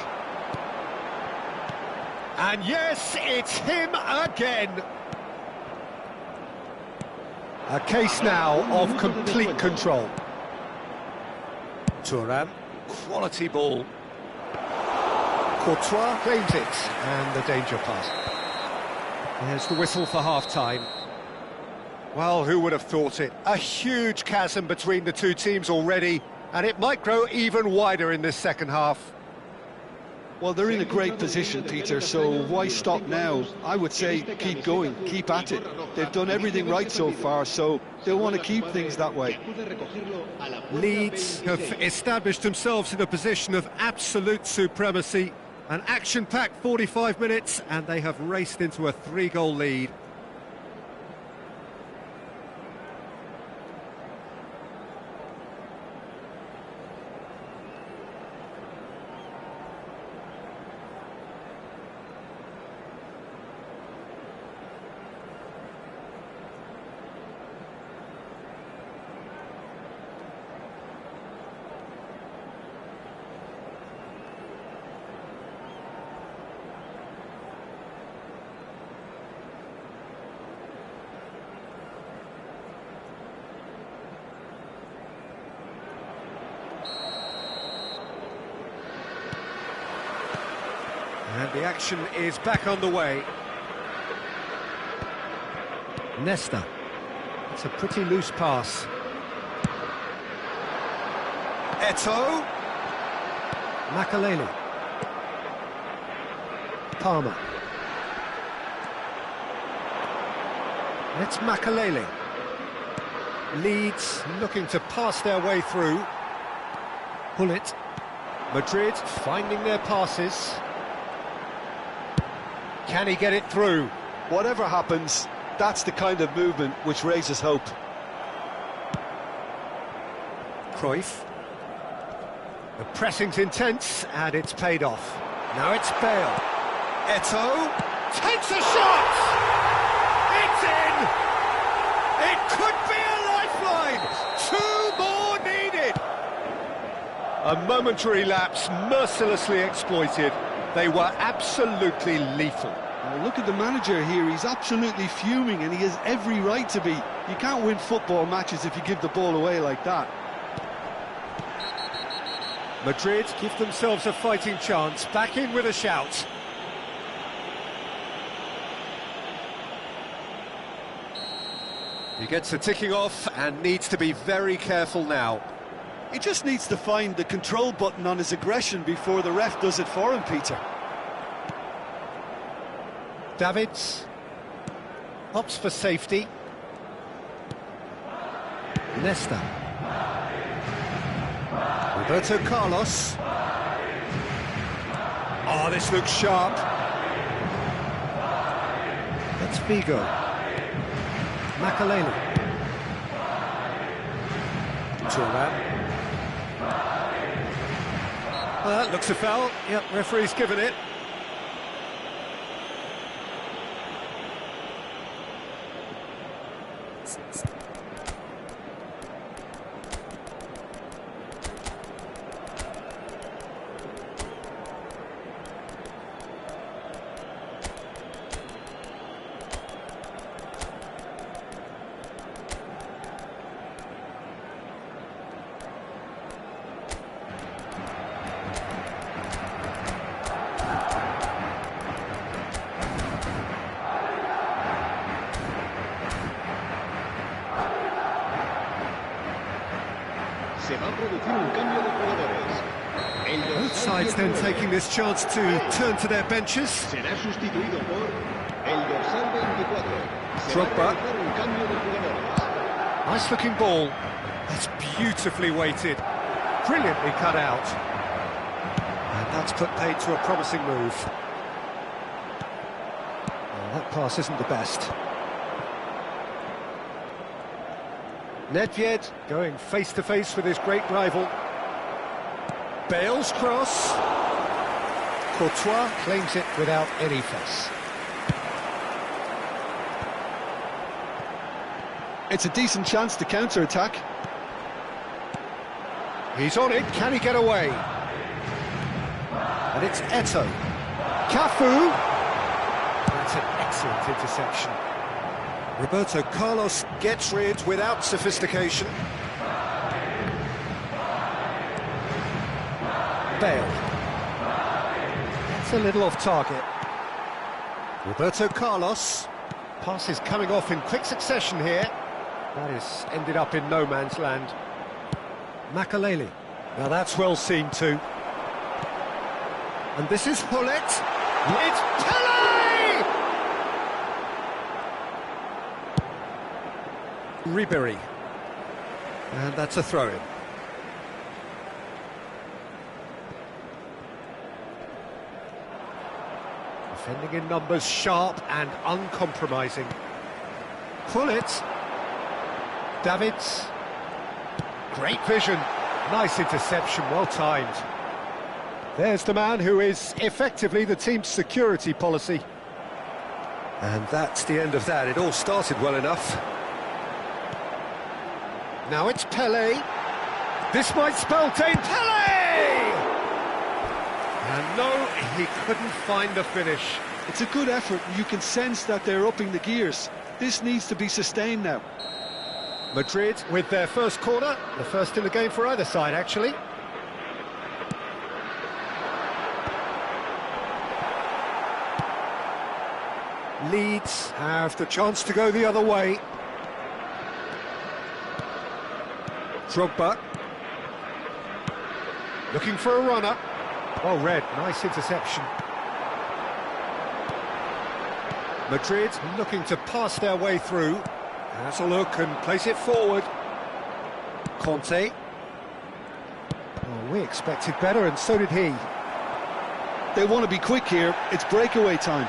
And yes, it's him again. A case now of complete control. Thuram, quality ball. Courtois claims it, and the danger pass. There's the whistle for half-time. Well, who would have thought it? A huge chasm between the two teams already, and it might grow even wider in this second half. Well, they're in a great position, Peter, so why stop now? I would say keep going, keep at it. They've done everything right so far, so they'll want to keep things that way. Leeds have established themselves in a position of absolute supremacy. An action-packed 45 minutes, and they have raced into a 3-goal lead. And the action is back on the way. Nesta. It's a pretty loose pass. Eto'o. Makalele. Palmer. It's Makalele. Leeds looking to pass their way through. Hullet. Madrid finding their passes. Can he get it through? Whatever happens, that's the kind of movement which raises hope. Cruyff. The pressing's intense, and it's paid off. Now it's Bale. Eto'o takes a shot! It's in! It could be a lifeline! 2 more needed! A momentary lapse mercilessly exploited. They were absolutely lethal. Well, look at the manager here, he's absolutely fuming and he has every right to be. You can't win football matches if you give the ball away like that. Madrid give themselves a fighting chance, back in with a shout. He gets the ticking off and needs to be very careful now. He just needs to find the control button on his aggression before the ref does it for him, Peter. Davids opts for safety. Nesta. Roberto Carlos. Oh, this looks sharp. That's Vigo. Makaleli. Thuram. That looks a foul. Yep, referee's given it. Se va a producir un cambio de jugadores. Both sides then taking this chance to turn to their benches. Será sustituido por el dorsal 24. Se va a Drogba. realizar un cambio de jugadores. Nice looking ball. That's beautifully weighted. Brilliantly cut out. And that's put paid to a promising move. Well, that pass isn't the best. Nedved going face-to-face with his great rival. Bale's cross. Courtois claims it without any fuss. It's a decent chance to counter-attack. He's on it, can he get away? And it's Eto'o. Cafu! That's an excellent interception. Roberto Carlos gets rid without sophistication. Bale. It's a little off target. Roberto Carlos. Pass is coming off in quick succession here. That is ended up in no man's land. Makaleli. Now that's well seen too. And this is Hullet. It's Pele! Ribery. And that's a throw-in. Defending in numbers, sharp and uncompromising. Hullet. Davids. Great vision. Nice interception, well timed. There's the man who is effectively the team's security policy. And that's the end of that. It all started well enough. Now it's Pele. This might spell Dane Pele! And no, he couldn't find the finish. It's a good effort, and you can sense that they're upping the gears. This needs to be sustained now. Madrid with their first corner, the first in the game for either side, actually. Leeds have the chance to go the other way. Drogba. Looking for a runner. Well read, nice interception. Madrid looking to pass their way through. Has a look and place it forward. Conte. Oh, we expected better, and so did he. They want to be quick here. It's breakaway time.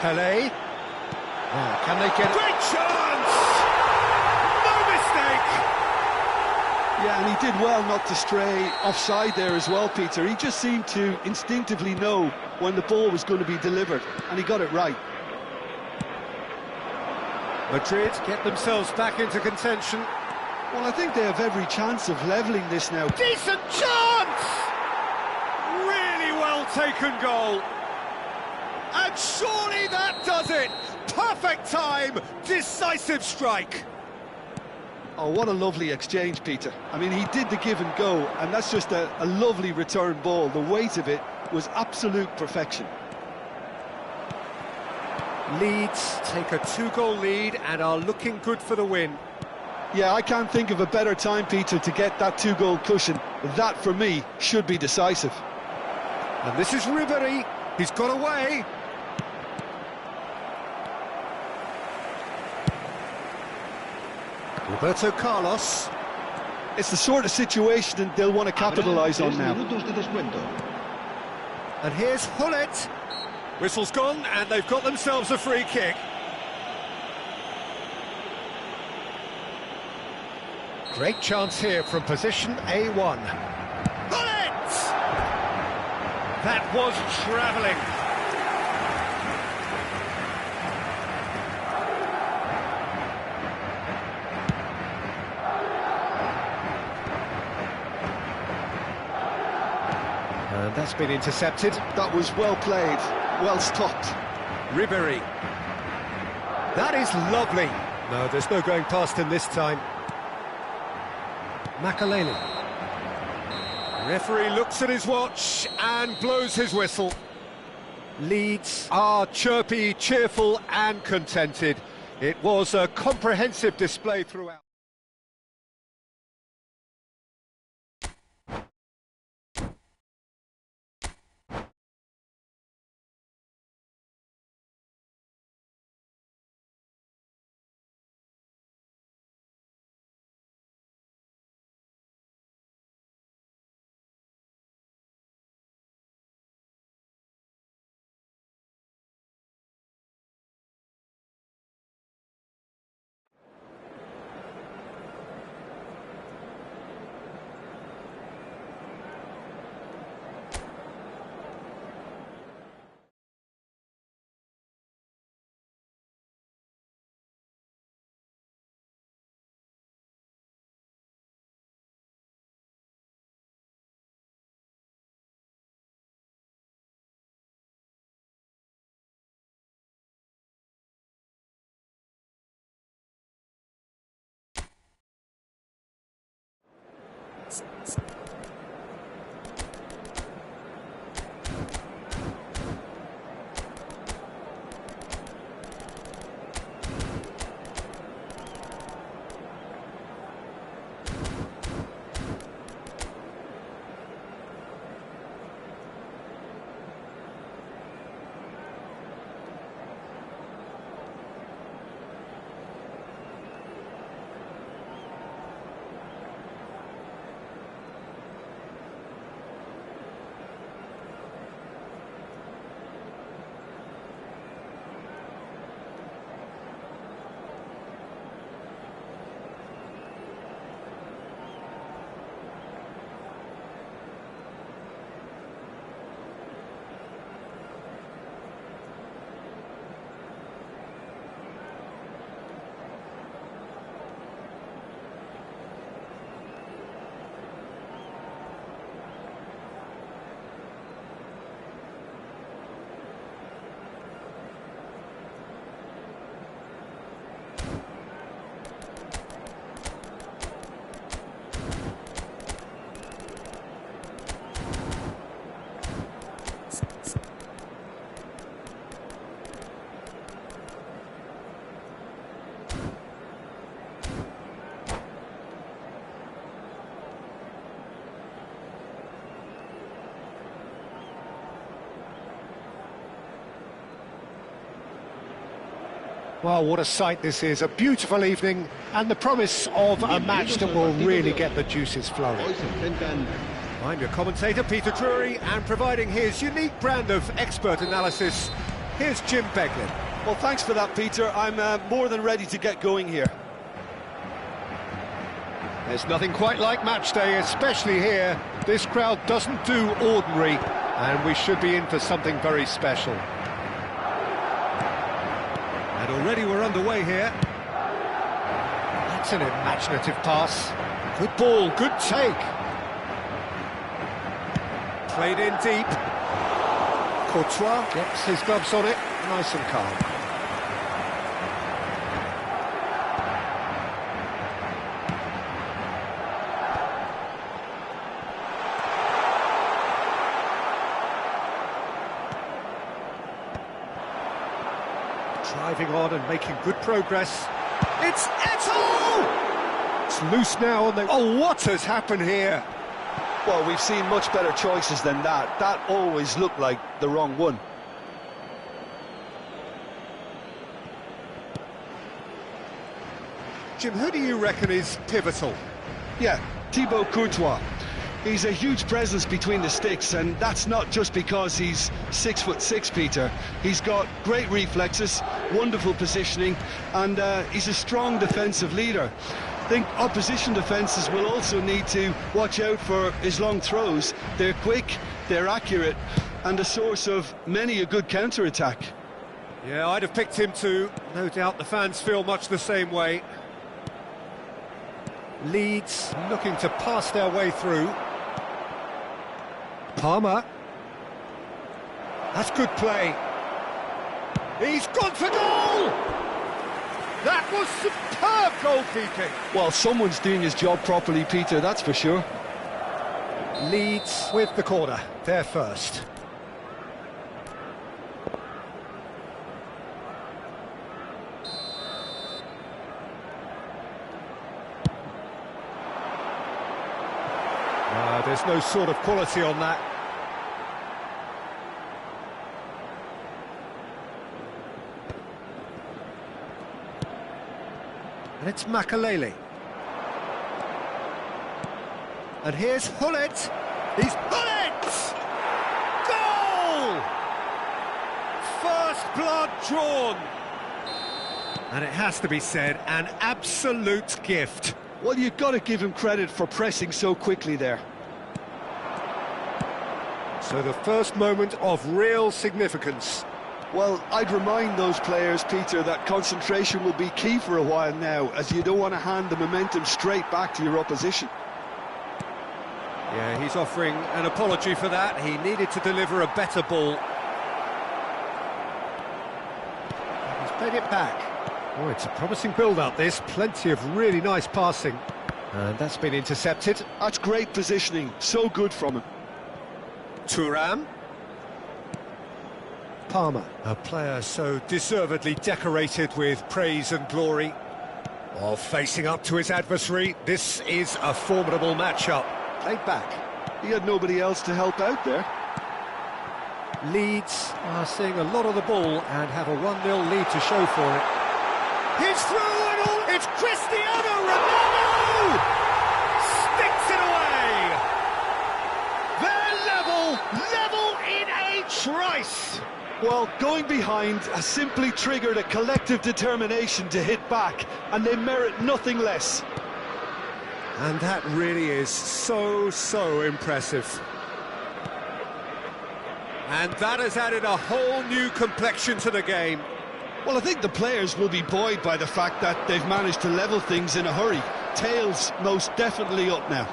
Pele. Oh, can they get... Great chance! No mistake! Yeah, and he did well not to stray offside there as well, Peter. He just seemed to instinctively know when the ball was going to be delivered, and he got it right. Madrid get themselves back into contention. Well, I think they have every chance of levelling this now. Decent chance! Really well taken goal. And surely that does it! Perfect time, decisive strike. Oh, what a lovely exchange, Peter. I mean, he did the give and go, and that's just a lovely return ball. The weight of it was absolute perfection. Leeds take a 2-goal lead and are looking good for the win. Yeah, I can't think of a better time, Peter, to get that two-goal cushion. That, for me, should be decisive. And this is Ribery. He's got away. Roberto Carlos. It's the sort of situation they'll want to capitalise on now. And here's Hullet. Whistle's gone, and they've got themselves a free kick. Great chance here from position A1. Hullet! That was travelling. And that's been intercepted. That was well played, well stopped. Ribery. That is lovely. No, there's no going past him this time. Makaleli. Referee looks at his watch and blows his whistle. Leeds are chirpy, cheerful and contented. It was a comprehensive display throughout. Well, what a sight this is, a beautiful evening and the promise of a match that will really get the juices flowing. I'm your commentator, Peter Drury, and providing his unique brand of expert analysis, here's Jim Beglin. Well, thanks for that, Peter. I'm more than ready to get going here. There's nothing quite like match day, especially here. This crowd doesn't do ordinary, and we should be in for something very special. And already we're underway here. That's an imaginative pass. Good ball, good take. Played in deep. Courtois gets his gloves on it, nice and calm. Driving on and making good progress. It's Eto'o! It's loose now, and they... Oh, what has happened here? Well, we've seen much better choices than that. That always looked like the wrong one. Jim, who do you reckon is pivotal? Yeah, Thibaut Courtois. He's a huge presence between the sticks, and that's not just because he's 6'6", Peter. He's got great reflexes, wonderful positioning, and he's a strong defensive leader. I think opposition defences will also need to watch out for his long throws. They're quick, they're accurate, and a source of many a good counter-attack. Yeah, I'd have picked him too. No doubt the fans feel much the same way. Leeds looking to pass their way through. Palmer. That's good play. He's gone for goal! That was superb goalkeeping. Well, someone's doing his job properly, Peter, that's for sure. Leeds with the corner, they're first. There's no sort of quality on that. And it's Makalele. And here's Hullet. He's Hullet! Goal! First blood drawn. And it has to be said, an absolute gift. Well, you've got to give him credit for pressing so quickly there. So the first moment of real significance. Well, I'd remind those players, Peter, that concentration will be key for a while now, as you don't want to hand the momentum straight back to your opposition. Yeah, he's offering an apology for that. He needed to deliver a better ball. He's played it back. Oh, it's a promising build-up, this. Plenty of really nice passing. And that's been intercepted. That's great positioning. So good from him. Thuram. Palmer, a player so deservedly decorated with praise and glory. While facing up to his adversary, this is a formidable matchup. Played back. He had nobody else to help out there. Leeds are seeing a lot of the ball and have a 1-0 lead to show for it. He's through and all. It's Cristiano Ronaldo! Sticks it away! They're level in a trice! Well, going behind has simply triggered a collective determination to hit back, and they merit nothing less. And that really is so impressive. And that has added a whole new complexion to the game. Well, I think the players will be buoyed by the fact that they've managed to level things in a hurry. Tails most definitely up now.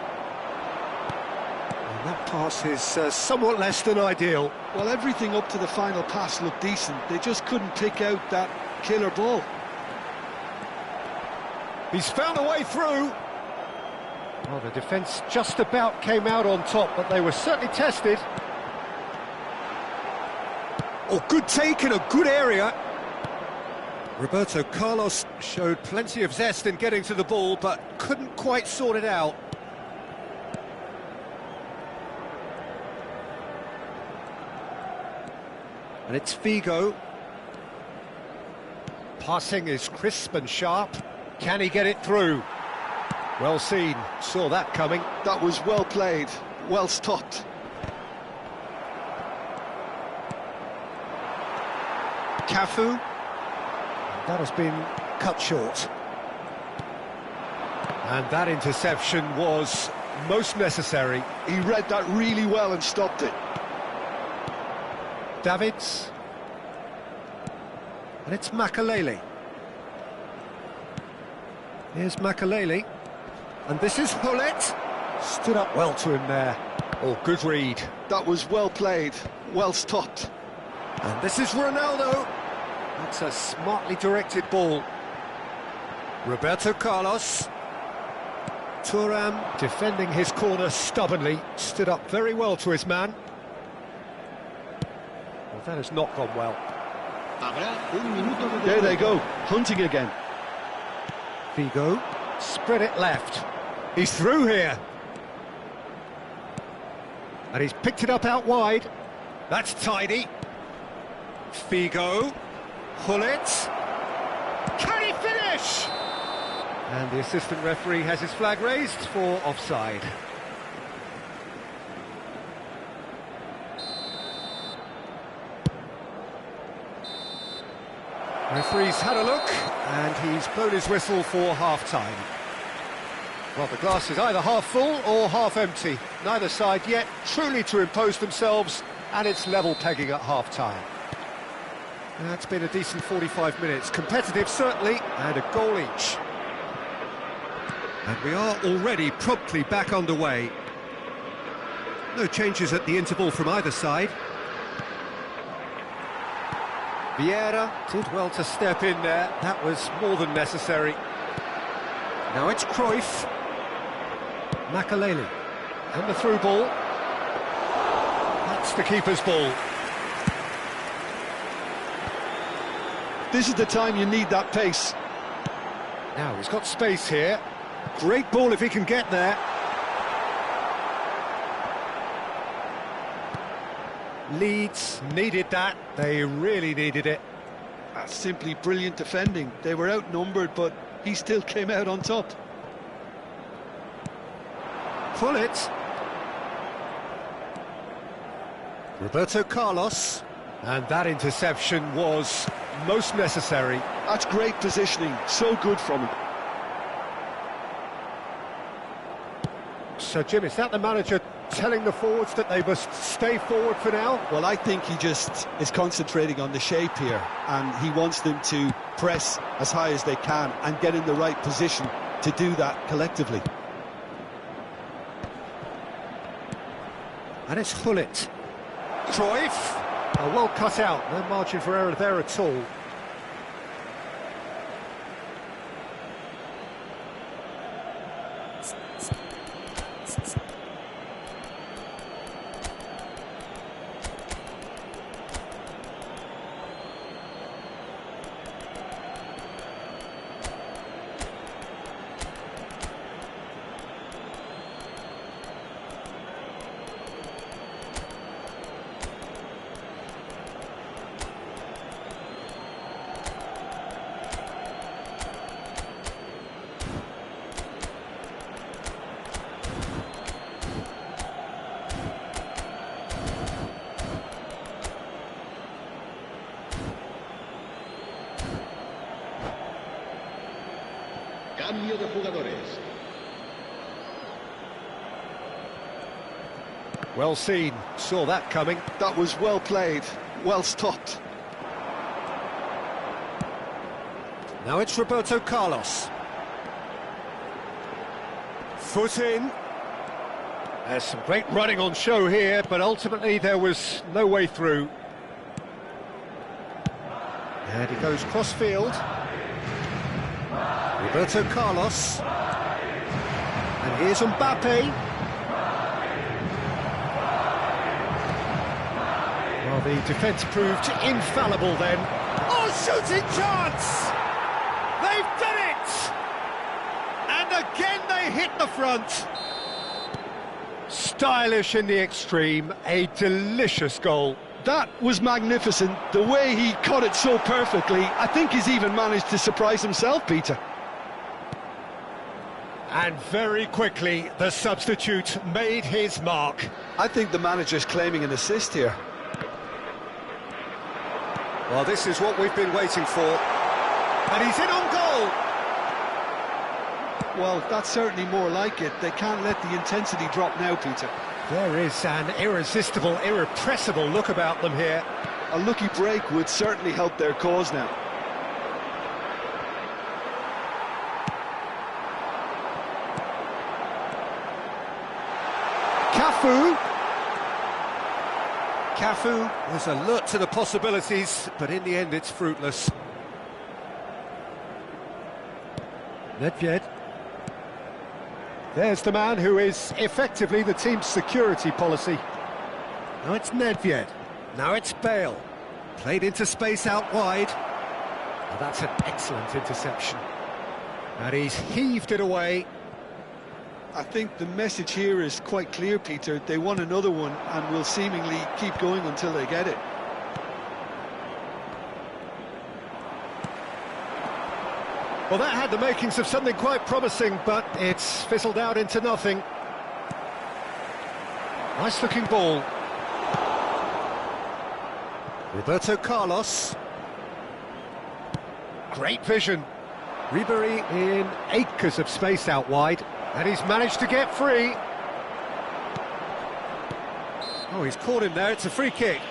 And that pass is somewhat less than ideal. Well, everything up to the final pass looked decent. They just couldn't pick out that killer ball. He's found a way through. Well, the defence just about came out on top, but they were certainly tested. Oh, good take in a good area. Roberto Carlos showed plenty of zest in getting to the ball, but couldn't quite sort it out. And it's Figo. Passing is crisp and sharp. Can he get it through? Well seen, saw that coming. That was well played, well stopped. Cafu. That has been cut short. And that interception was most necessary. He read that really well and stopped it. Davids. And it's Makalele. Here's Makalele. And this is Hullet. Stood up well to him there. Oh, good read. That was well played, well stopped. And this is Ronaldo. That's a smartly directed ball. Roberto Carlos. Thuram defending his corner stubbornly. Stood up very well to his man. Well, that has not gone well. There they go, hunting again. Figo Spread it left. He's through here. And he's picked it up out wide. That's tidy. Figo. Hullet. Can he finish? And the assistant referee has his flag raised for offside. Referee's had a look, and he's blown his whistle for half-time. Well, the glass is either half full or half empty. Neither side yet truly to impose themselves, and it's level pegging at half-time. That's been a decent 45 minutes. Competitive, certainly, and a goal each. And we are already promptly back underway. No changes at the interval from either side. Vieira did well to step in there. That was more than necessary. Now it's Cruyff. Makaleli. And the through ball. That's the keeper's ball. This is the time you need that pace. Now he's got space here. Great ball if he can get there. Leeds needed that. They really needed it. That's simply brilliant defending. They were outnumbered, but he still came out on top. Pull it. Roberto Carlos. And that interception was most necessary. That's great positioning. So good from him. So, Jim, is that the manager telling the forwards that they must stay forward for now? Well, I think he just is concentrating on the shape here, and he wants them to press as high as they can and get in the right position to do that collectively. And it's Hullet. Cruyff. Oh, well cut out. No margin for error there at all. Cambio de jugadores. Well seen. Saw that coming. That was well played, well stopped. Now it's Roberto Carlos. Foot in. There's some great running on show here, but ultimately there was no way through. And he goes cross-field. Roberto Carlos. And here's Mbappe. Well, the defence proved infallible then. Oh, shooting chance! They've done it! And again they hit the front. Stylish in the extreme, a delicious goal. That was magnificent. The way he cut it so perfectly, I think he's even managed to surprise himself, Peter. And very quickly, the substitute made his mark. I think the manager's claiming an assist here. Well, this is what we've been waiting for. And he's in on goal! Well, that's certainly more like it. They can't let the intensity drop now, Peter. There is an irresistible, irrepressible look about them here. A lucky break would certainly help their cause now. Cafu was alert to the possibilities, but in the end it's fruitless. Nedved. There's the man who is effectively the team's security policy. Now it's Nedved. Now it's Bale. Played into space out wide. Well, that's an excellent interception. And he's heaved it away. I think the message here is quite clear, Peter. They want another one and will seemingly keep going until they get it. Well, that had the makings of something quite promising, but it's fizzled out into nothing. Nice-looking ball. Roberto Carlos. Great vision. Ribéry in acres of space out wide, and he's managed to get free. Oh, he's caught him there. It's a free kick.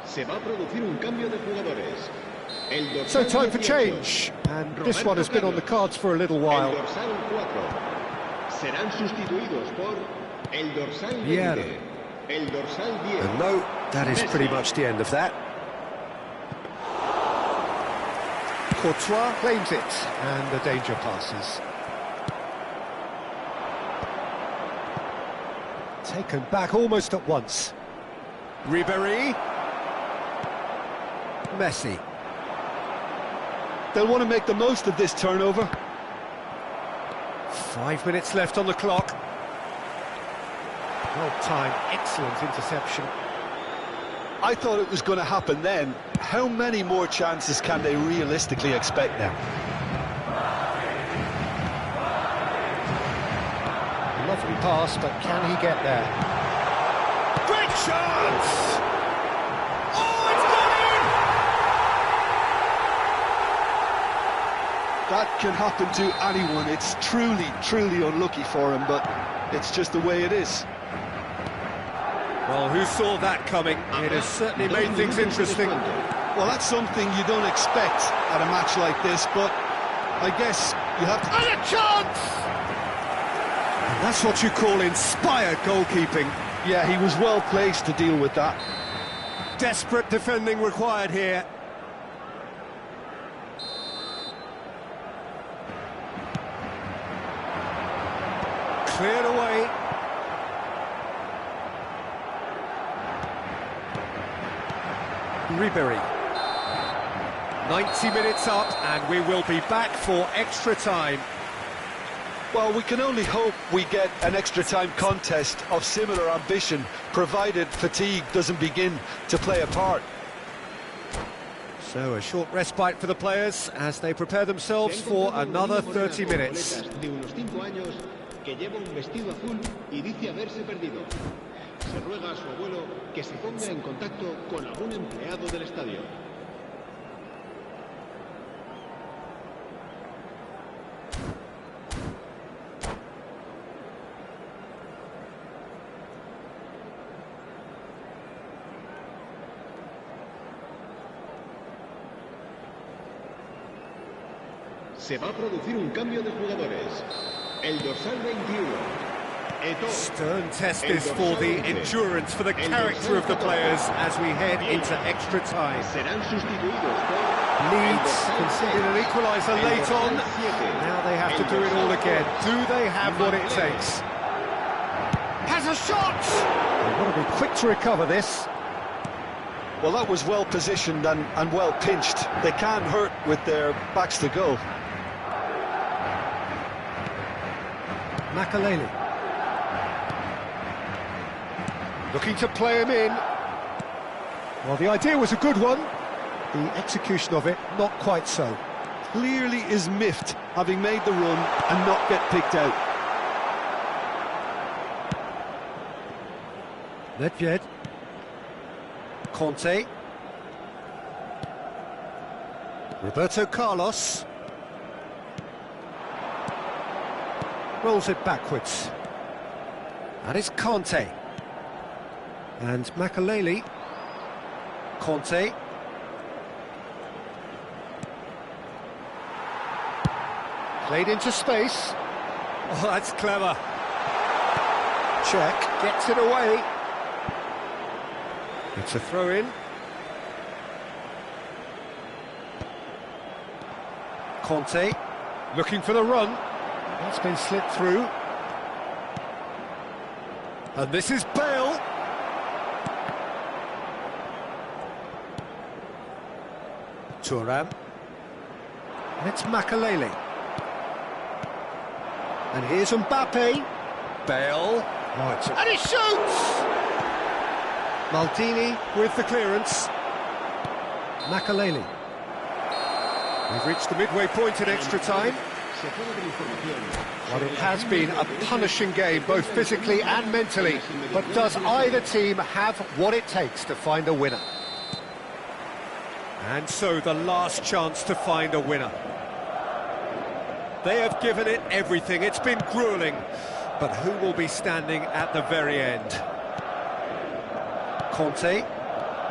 Se va a producir un cambio de jugadores. So time for change, and this one has been on the cards for a little while. El dorsal 4 serán sustituidos por el dorsal 20, Yeah. el dorsal 10. And no, that is pretty much the end of that. Courtois claims it, and the danger passes. Taken back almost at once. Ribéry. Messi. They'll want to make the most of this turnover. 5 minutes left on the clock. Well timed, excellent interception. I thought it was going to happen then. How many more chances can they realistically expect now? Lovely pass, but can he get there? Great chance! Oh, it's gone in! That can happen to anyone. It's truly unlucky for him, but it's just the way it is. Well, who saw that coming? It has certainly made things interesting. Well, that's something you don't expect at a match like this, but I guess you have to... And a chance! And that's what you call inspired goalkeeping. Yeah, he was well placed to deal with that. Desperate defending required here. Cleared away. Ribéry. 90 minutes up, and we will be back for extra time. Well, we can only hope we get an extra time contest of similar ambition, provided fatigue doesn't begin to play a part. So a short respite for the players as they prepare themselves for another 30 minutes. De unos 5 años que lleva un vestido azul y dice haberse perdido. Se ruega a su abuelo que se ponga en contacto con algún empleado del estadio. Se va a producir un cambio de jugadores. El dorsal 21. Stern test this for the endurance, for the character of the players as we head into extra time. Serán sustituidos por Leeds conceded an equaliser late on. Now they have to do it all again. Do they have what it takes? Has a shot! They've got to be quick to recover this. Well, that was well positioned and well pinched. They can't hurt with their backs to goal. Makaleli. Looking to play him in. Well, the idea was a good one. The execution of it, not quite so. Clearly is miffed, having made the run and not get picked out. Nedved. Conte. Roberto Carlos. Rolls it backwards. That is Conte. And Makaleli. Conte. Played into space. Oh, that's clever. Check, gets it away. It's a throw-in. Conte, looking for the run. That's been slipped through. And this is Bale. Thuram. And it's Makalele. And here's Mbappe. Bale. Oh, and he shoots! Maldini with the clearance. Makalele. We've reached the midway point in extra time. Well, it has been a punishing game, both physically and mentally. But does either team have what it takes to find a winner? And so the last chance to find a winner. They have given it everything. It's been gruelling. But who will be standing at the very end? Conte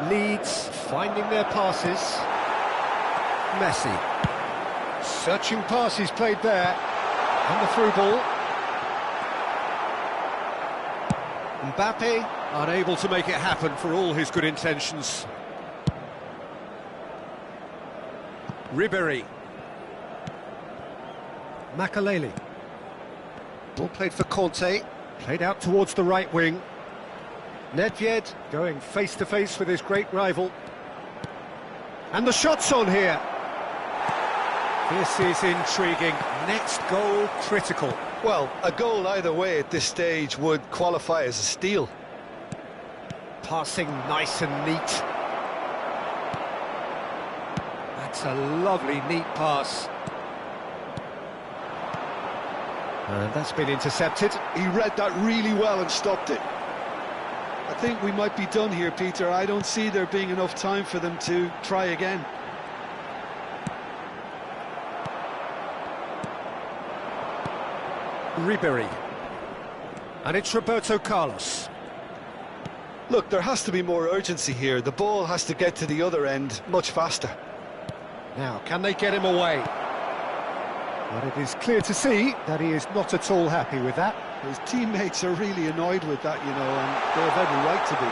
leads, finding their passes. Messi. Searching passes played there. And the through ball. Mbappe unable to make it happen for all his good intentions. Ribéry. Makalele. Ball played for Conte. Played out towards the right wing. Nedved going face-to-face with his great rival. And the shot's on here. This is intriguing. Next goal critical. Well, a goal either way at this stage would qualify as a steal. Passing nice and neat. That's a lovely, neat pass. And that's been intercepted. He read that really well and stopped it. I think we might be done here, Peter. I don't see there being enough time for them to try again. Ribéry. And it's Roberto Carlos. Look, there has to be more urgency here. The ball has to get to the other end much faster. Now, can they get him away? But it is clear to see that he is not at all happy with that. His teammates are really annoyed with that, you know, and they have every right to be.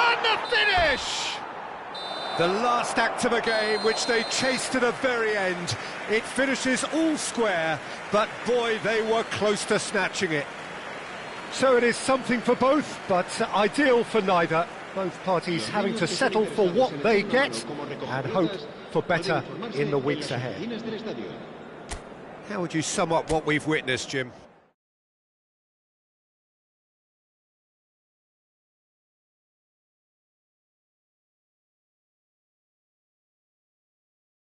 And the finish! The last act of a game which they chased to the very end. It finishes all square, but boy, they were close to snatching it. So it is something for both, but ideal for neither. Both parties having to settle for what they get and hope for better in the weeks ahead. How would you sum up what we've witnessed, Jim?